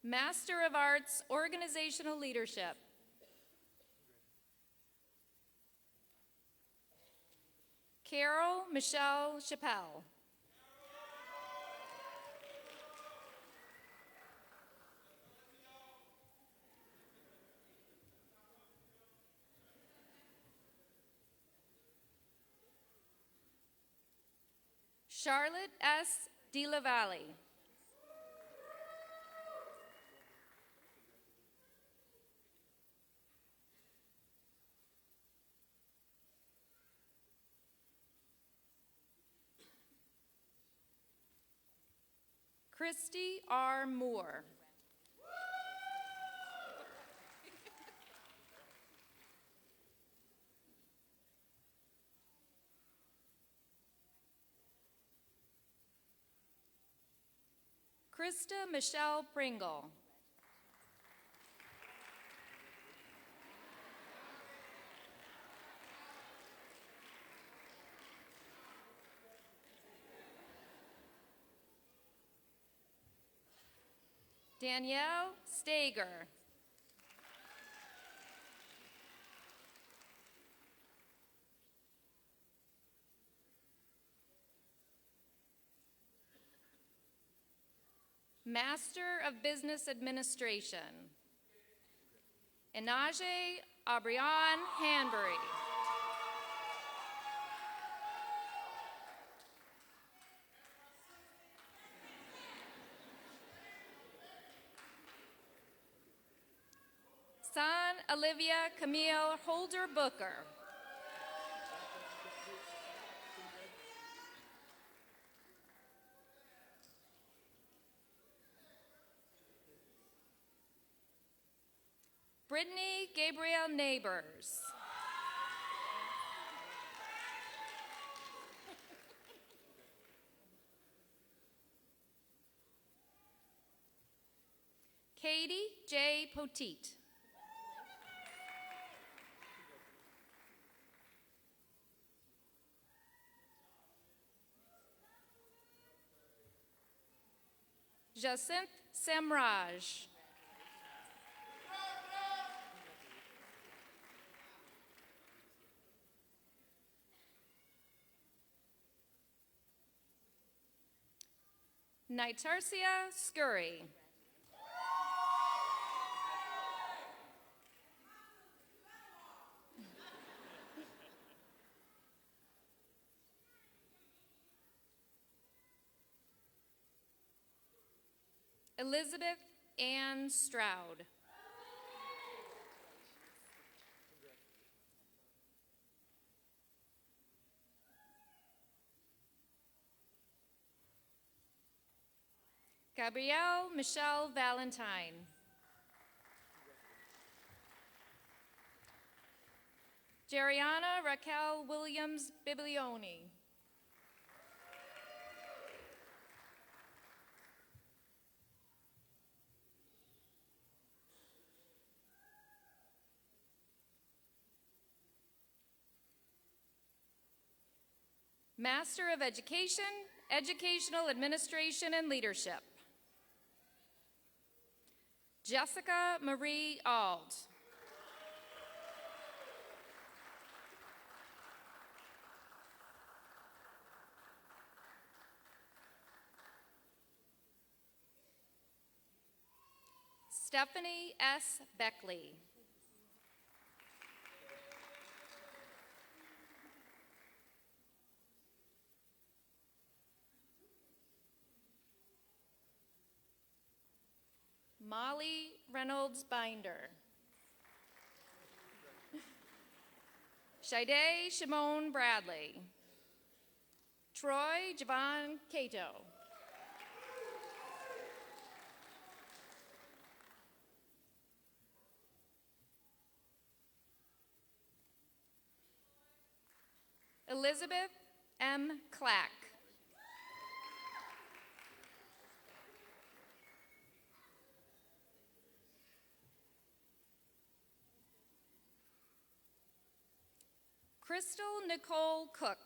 Master of Arts, Organizational Leadership. Carol Michelle Chappelle. Charlotte S. De La Valle. Christy R. Moore. Krista Michelle Pringle. Danielle Stager. Master of Business Administration. Inaje Abrian Hanbury. Son Olivia Camille Holder Booker. Brittany Gabriel Neighbors. Katie J. Poteet. Jacinth Samraj. Nitarsia Scurry. Elizabeth Ann Stroud. Gabrielle Michelle Valentine. Jeriana Raquel Williams Biblioni. Master of Education, Educational Administration and Leadership. Jessica Marie Auld. Stephanie S. Beckley. Molly Reynolds Binder. Shide Shimon Bradley. Troy Javon Cato. Elizabeth M. Clack. Crystal Nicole Cook.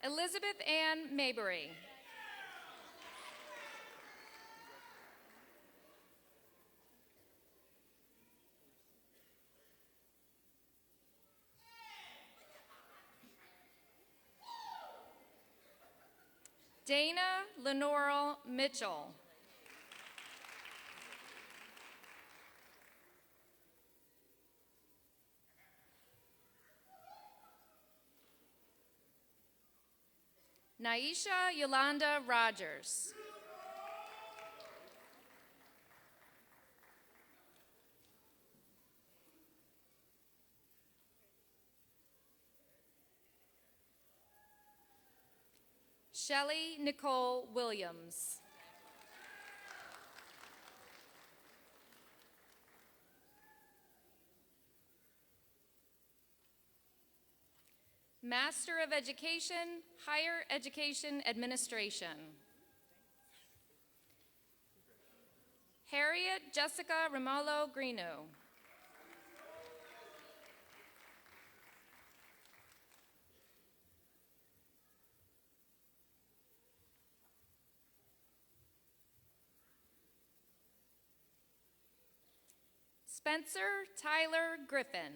Elizabeth Ann Maybury. Dana Lenora Mitchell. Naisha Yolanda Rogers. Shelley Nicole Williams. Master of Education, Higher Education Administration. Harriet Jessica Romolo Greeno. Spencer Tyler Griffin.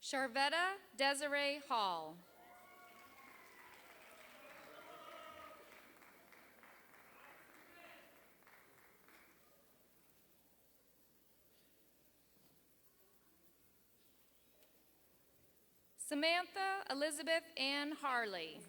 Sharvetta Desiree Hall. Samantha Elizabeth Ann Harley.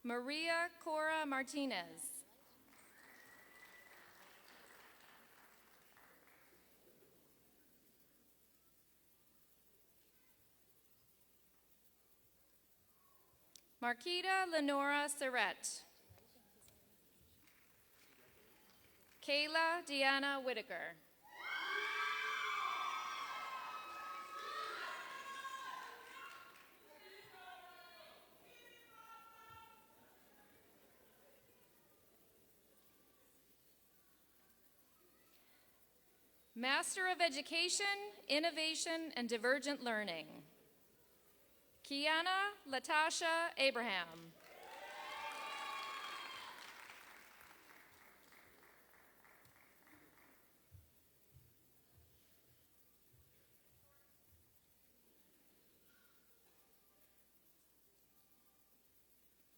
Maria Cora Martinez. Marquita Lenora Surrett. Kayla Deanna Whitaker. Master of Education, Innovation, and Divergent Learning. Kiana Latasha Abraham.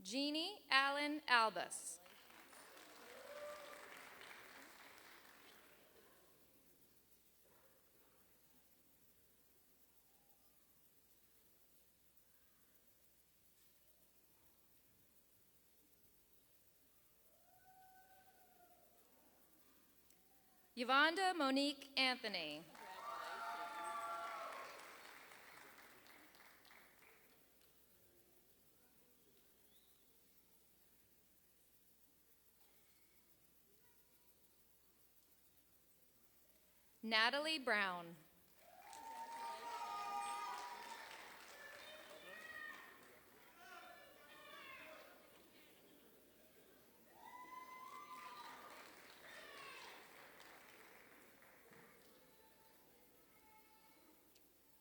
Jeannie Allen Albus. Yvonda Monique Anthony. Natalie Brown.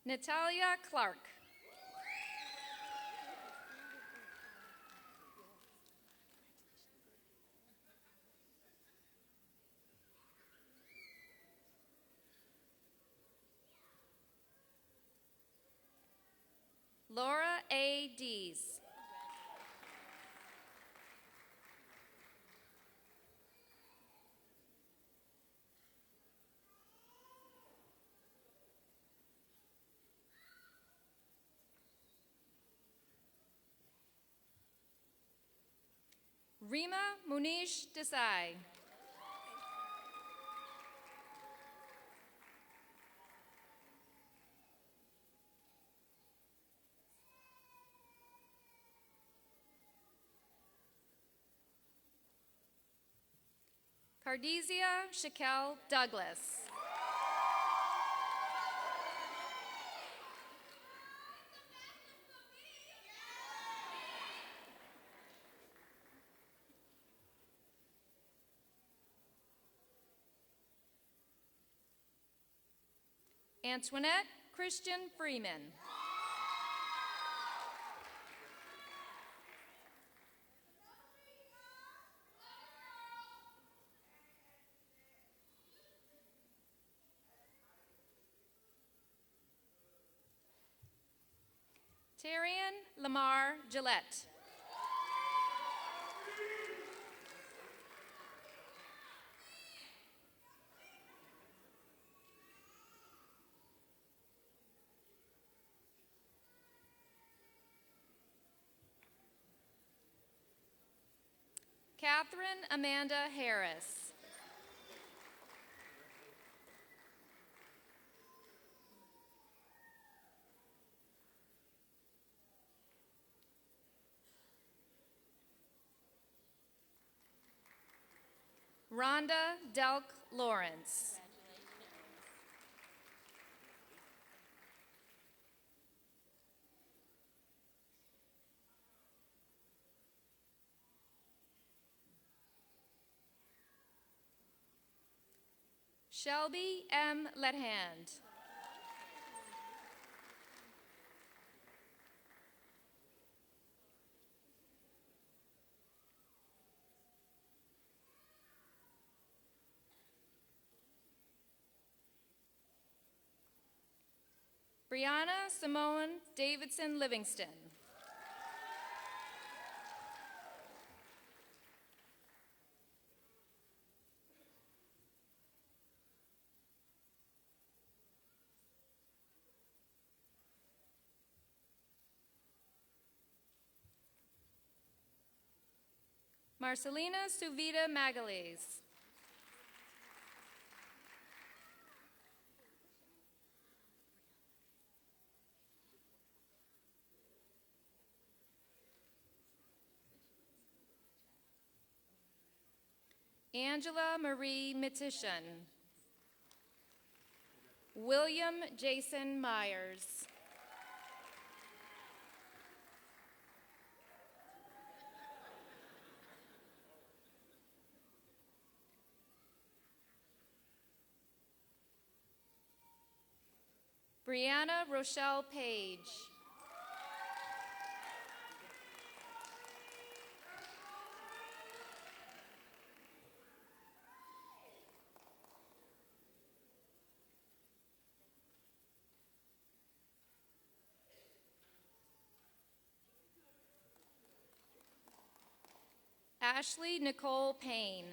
Natalia Clark. Laura A. Dees. Rima Munish Desai. Cardizia Shaquelle Douglas. Antoinette Christian Freeman. Terrian Lamar Gillette. Catherine Amanda Harris. Rhonda Delk Lawrence. Shelby M. Lethand. Brianna Simone Davidson Livingston. Marcelina Suvita Magales. Angela Marie Mitishan. William Jason Myers. Brianna Rochelle Page. Ashley Nicole Payne.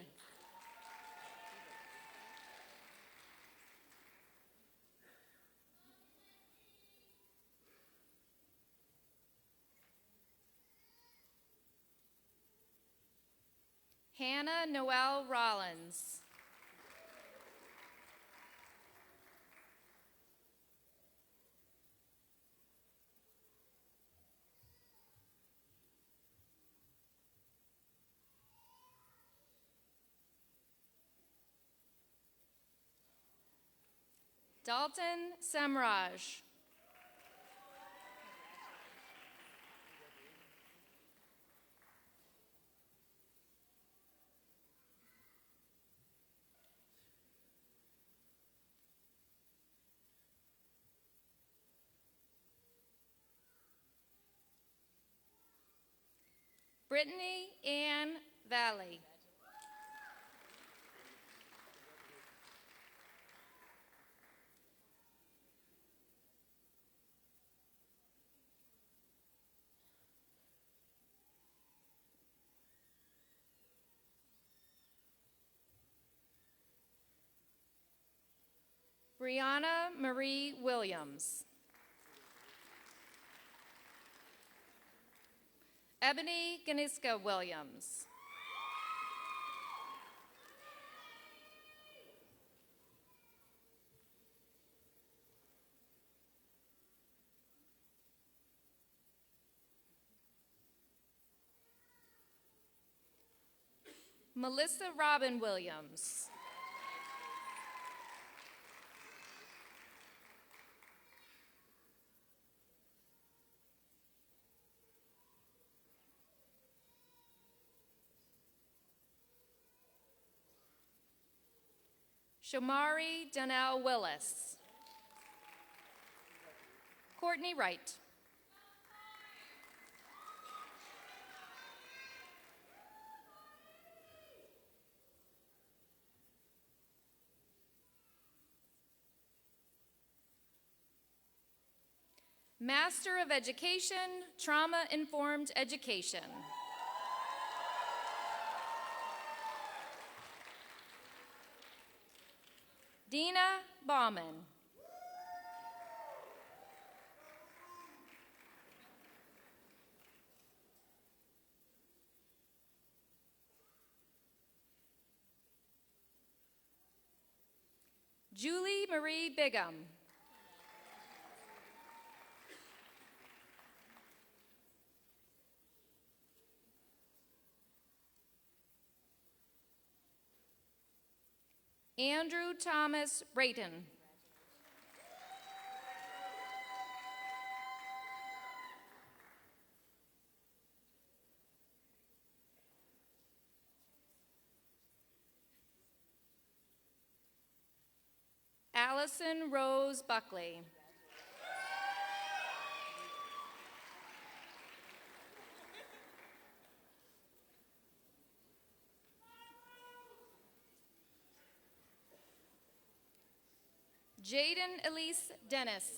Hannah Noel Rollins. Dalton Semraj. Brittany Ann Valley. Brianna Marie Williams. Ebony Ganiska Williams. Melissa Robin Williams. Shamari Donnell Willis. Courtney Wright. Master of Education, Trauma-Informed Education. Dina Bauman. Julie Marie Bigham. Andrew Thomas Brayton. Allison Rose Buckley. Jaden Elise Dennis.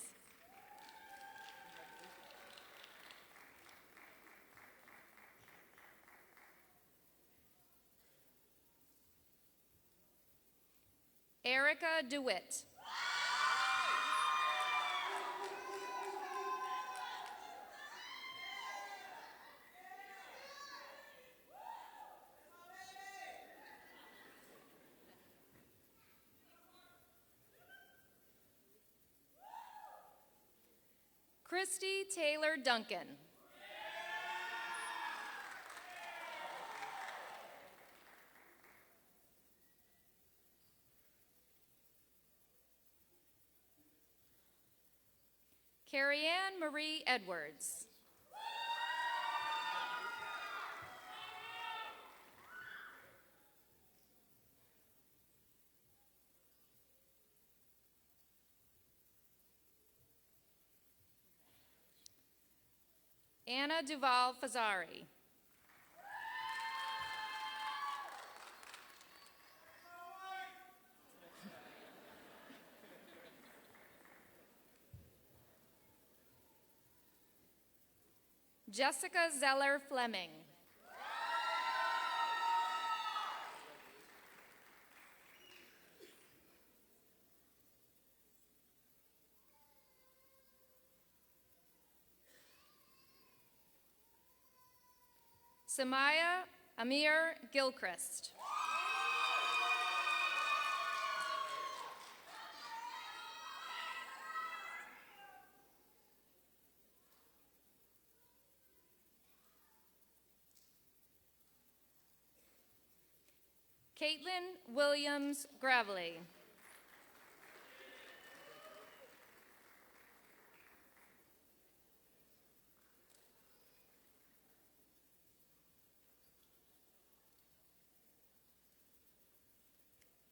Erica DeWitt. Christy Taylor Duncan. Carrie-Ann Marie Edwards. Anna Duval Fazari. Jessica Zeller Fleming. Samaya Amir Gilchrist. Caitlin Williams Gravely.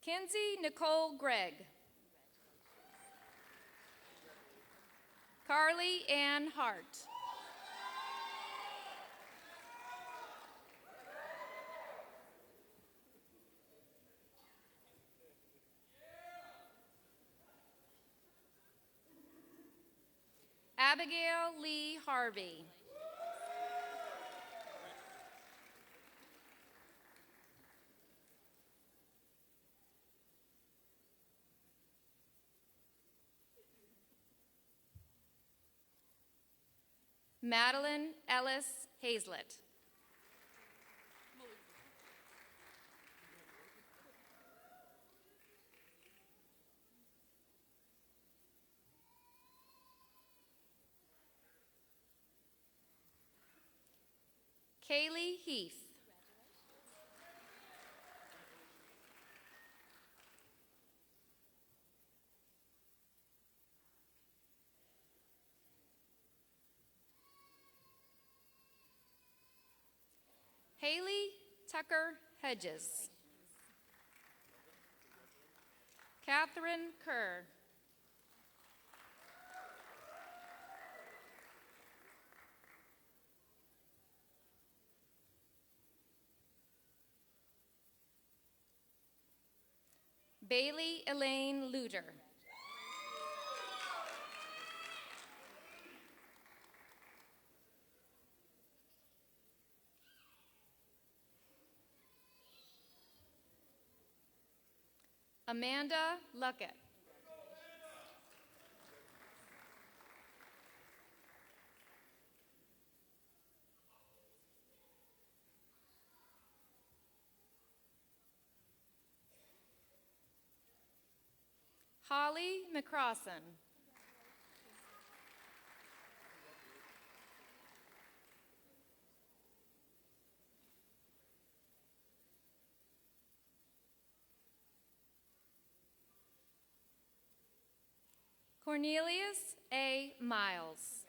Kenzie Nicole Gregg. Carly Ann Hart. Abigail Lee Harvey. Madeline Ellis Hazlett. Kaylee Heath. Haley Tucker Hedges. Catherine Kerr. Bailey Elaine Luter. Amanda Luckett. Holly McCrossan. Cornelius A. Miles.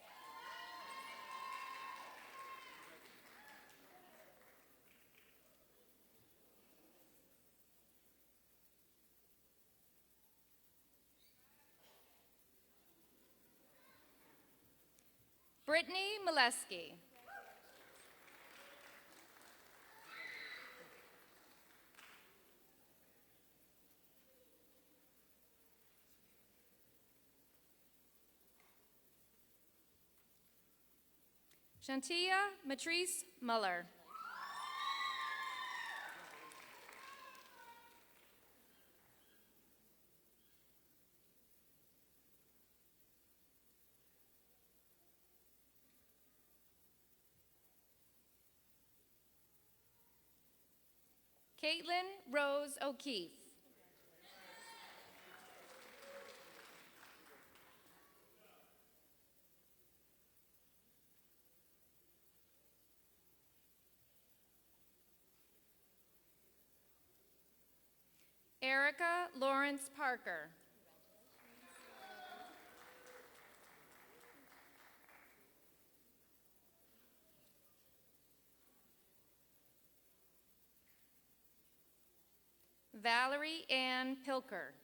Brittany Molesky. Shantia Matrice Muller. Caitlin Rose O'Keefe. Erica Lawrence Parker. Valerie Ann Pilker.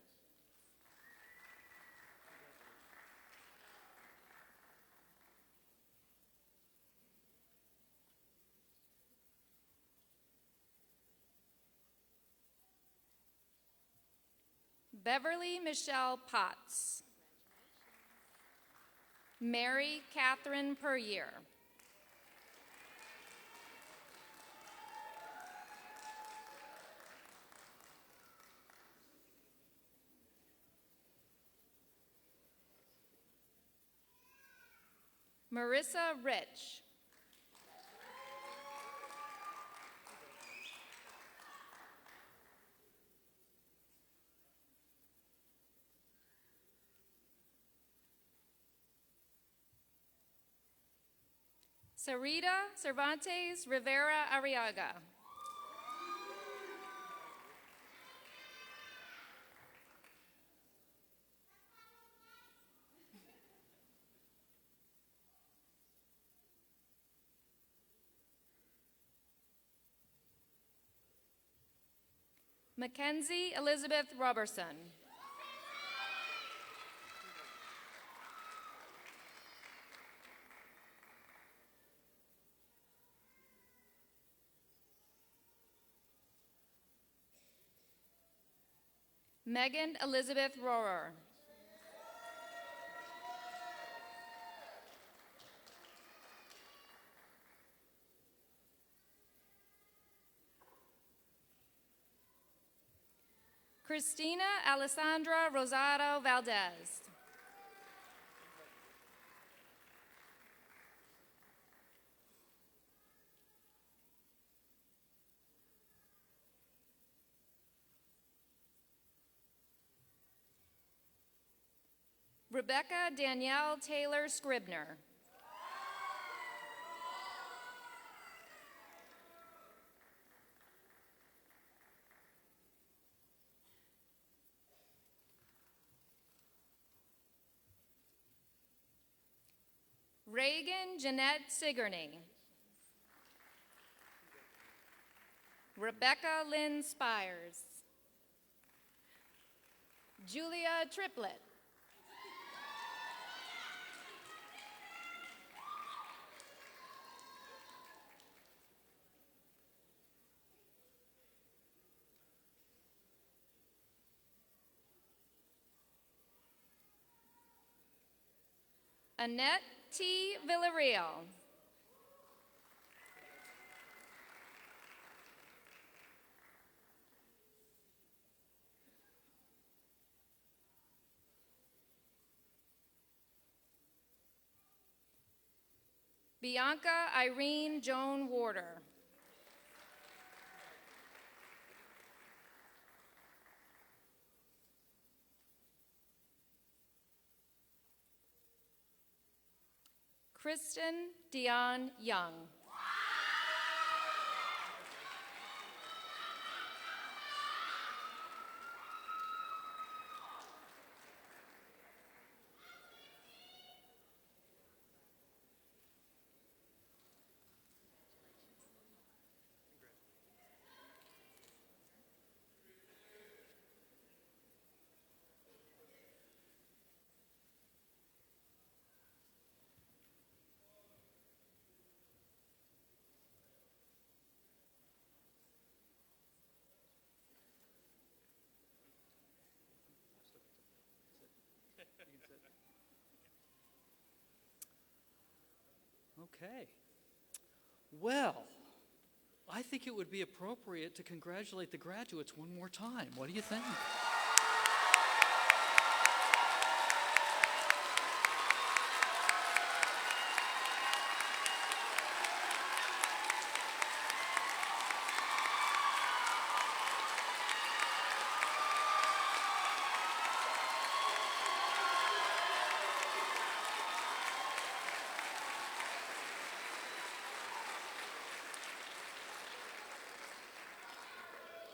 Beverly Michelle Potts. Mary Catherine Puryear. Marissa Rich. Sarita Cervantes Rivera Arriaga. Mackenzie Elizabeth Robertson. Megan Elizabeth Rohrer. Christina Alessandra Rosado Valdez. Rebecca Danielle Taylor Scribner. Reagan Jeanette Sigourney. Rebecca Lynn Spires. Julia Triplett. Annette T. Villarreal. Bianca Irene Joan Warder. Kristen Dion Young. Okay. Well, I think it would be appropriate to congratulate the graduates one more time. What do you think?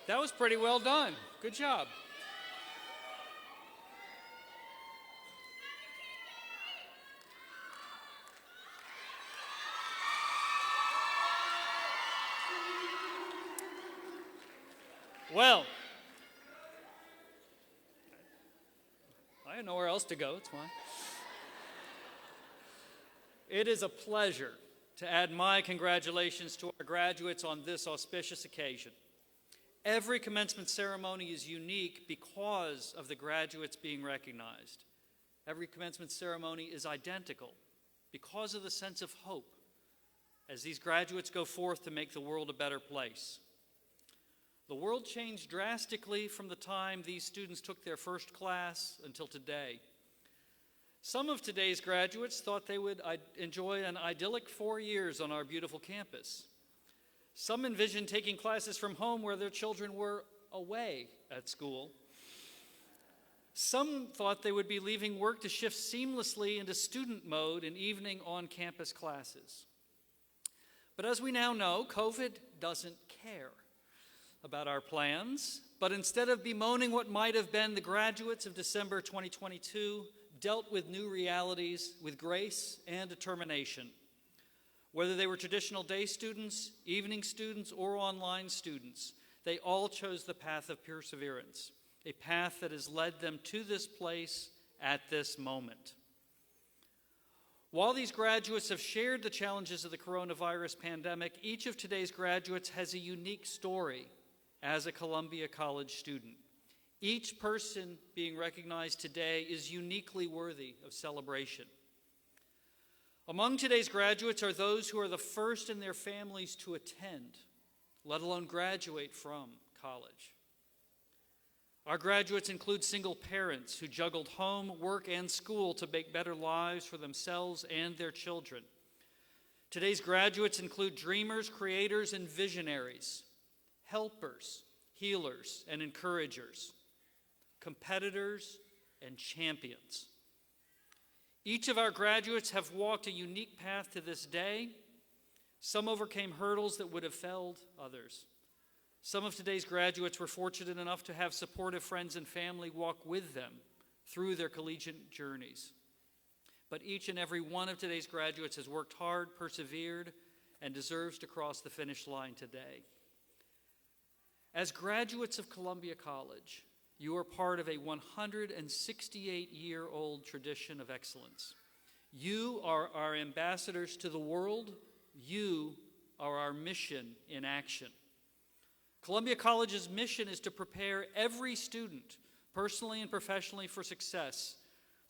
That was pretty well done. Good job. Well, I have nowhere else to go. It's fine. It is a pleasure to add my congratulations to our graduates on this auspicious occasion. Every commencement ceremony is unique because of the graduates being recognized. Every commencement ceremony is identical because of the sense of hope as these graduates go forth to make the world a better place. The world changed drastically from the time these students took their first class until today. Some of today's graduates thought they would enjoy an idyllic 4 years on our beautiful campus. Some envisioned taking classes from home where their children were away at school. Some thought they would be leaving work to shift seamlessly into student mode in evening on-campus classes. But as we now know, COVID doesn't care about our plans, but instead of bemoaning what might have been, the graduates of December 2022 dealt with new realities with grace and determination. Whether they were traditional day students, evening students, or online students, they all chose the path of perseverance, a path that has led them to this place at this moment. While these graduates have shared the challenges of the coronavirus pandemic, each of today's graduates has a unique story as a Columbia College student. Each person being recognized today is uniquely worthy of celebration. Among today's graduates are those who are the first in their families to attend, let alone graduate from college. Our graduates include single parents who juggled home, work, and school to make better lives for themselves and their children. Today's graduates include dreamers, creators, and visionaries, helpers, healers, and encouragers, competitors, and champions. Each of our graduates have walked a unique path to this day. Some overcame hurdles that would have felled others. Some of today's graduates were fortunate enough to have supportive friends and family walk with them through their collegiate journeys. But each and every one of today's graduates has worked hard, persevered, and deserves to cross the finish line today. As graduates of Columbia College, you are part of a 168-year-old tradition of excellence. You are our ambassadors to the world. You are our mission in action. Columbia College's mission is to prepare every student, personally and professionally, for success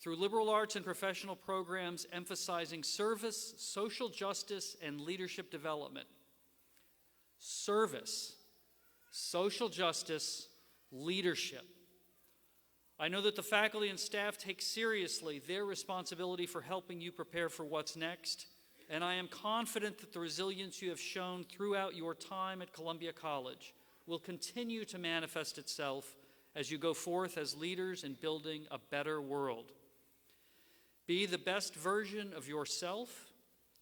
through liberal arts and professional programs emphasizing service, social justice, and leadership development. Service, social justice, leadership. I know that the faculty and staff take seriously their responsibility for helping you prepare for what's next, and I am confident that the resilience you have shown throughout your time at Columbia College will continue to manifest itself as you go forth as leaders in building a better world. Be the best version of yourself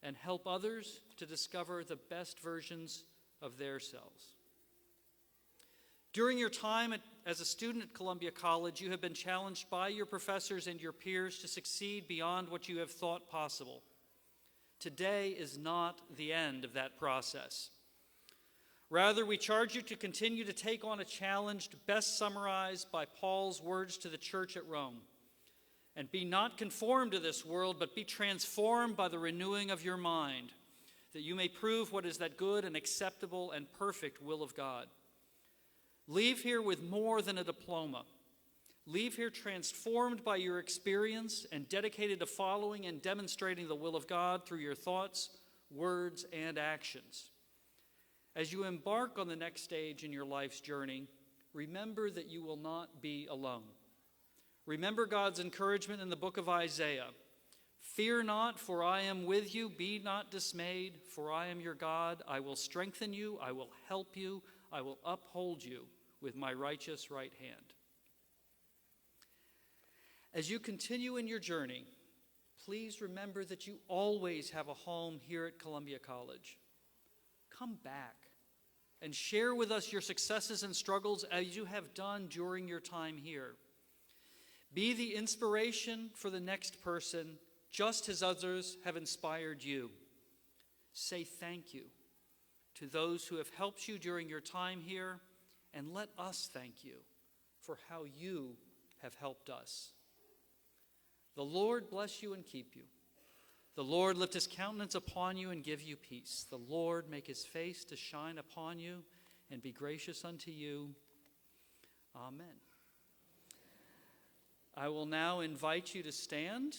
and help others to discover the best versions of themselves. During your time as a student at Columbia College, you have been challenged by your professors and your peers to succeed beyond what you have thought possible. Today is not the end of that process. Rather, we charge you to continue to take on a challenge best summarized by Paul's words to the church at Rome. And be not conformed to this world, but be transformed by the renewing of your mind, that you may prove what is that good and acceptable and perfect will of God. Leave here with more than a diploma. Leave here transformed by your experience and dedicated to following and demonstrating the will of God through your thoughts, words, and actions. As you embark on the next stage in your life's journey, remember that you will not be alone. Remember God's encouragement in the book of Isaiah. Fear not, for I am with you. Be not dismayed, for I am your God. I will strengthen you. I will help you. I will uphold you with my righteous right hand. As you continue in your journey, please remember that you always have a home here at Columbia College. Come back. and share with us your successes and struggles as you have done during your time here. Be the inspiration for the next person, just as others have inspired you. Say thank you to those who have helped you during your time here, and let us thank you for how you have helped us. The Lord bless you and keep you. The Lord lift his countenance upon you and give you peace. The Lord make his face to shine upon you and be gracious unto you. Amen. I will now invite you to stand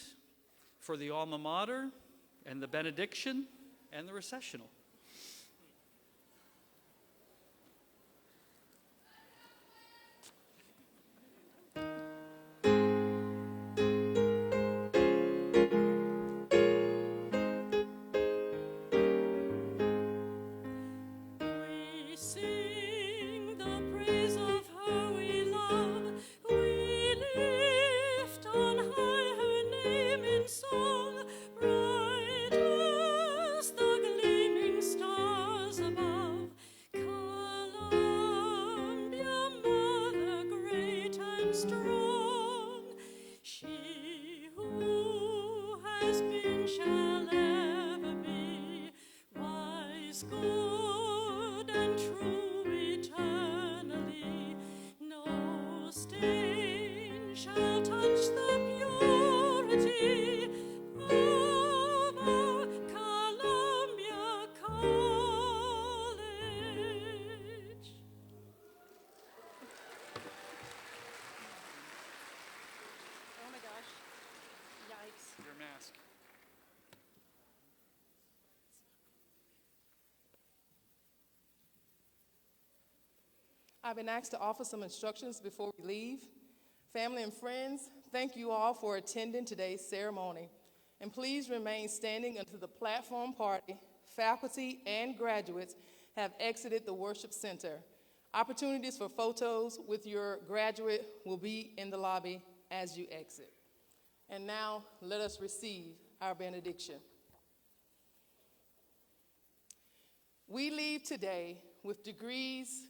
for the alma mater and the benediction and the recessional. I've been asked to offer some instructions before we leave. Family and friends, thank you all for attending today's ceremony. And please remain standing until the platform party, faculty, and graduates have exited the worship center. Opportunities for photos with your graduate will be in the lobby as you exit. And now, let us receive our benediction. We leave today with degrees,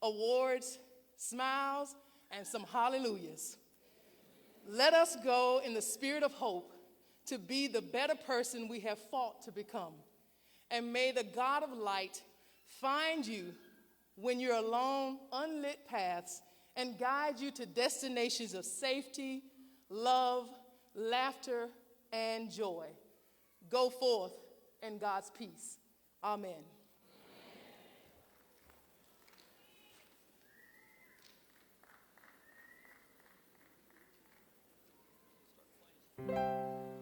awards, smiles, and some hallelujahs. Let us go in the spirit of hope to be the better person we have fought to become. And may the God of light find you when you're along unlit paths and guide you to destinations of safety, love, laughter, and joy. Go forth in God's peace. Amen. Thank you.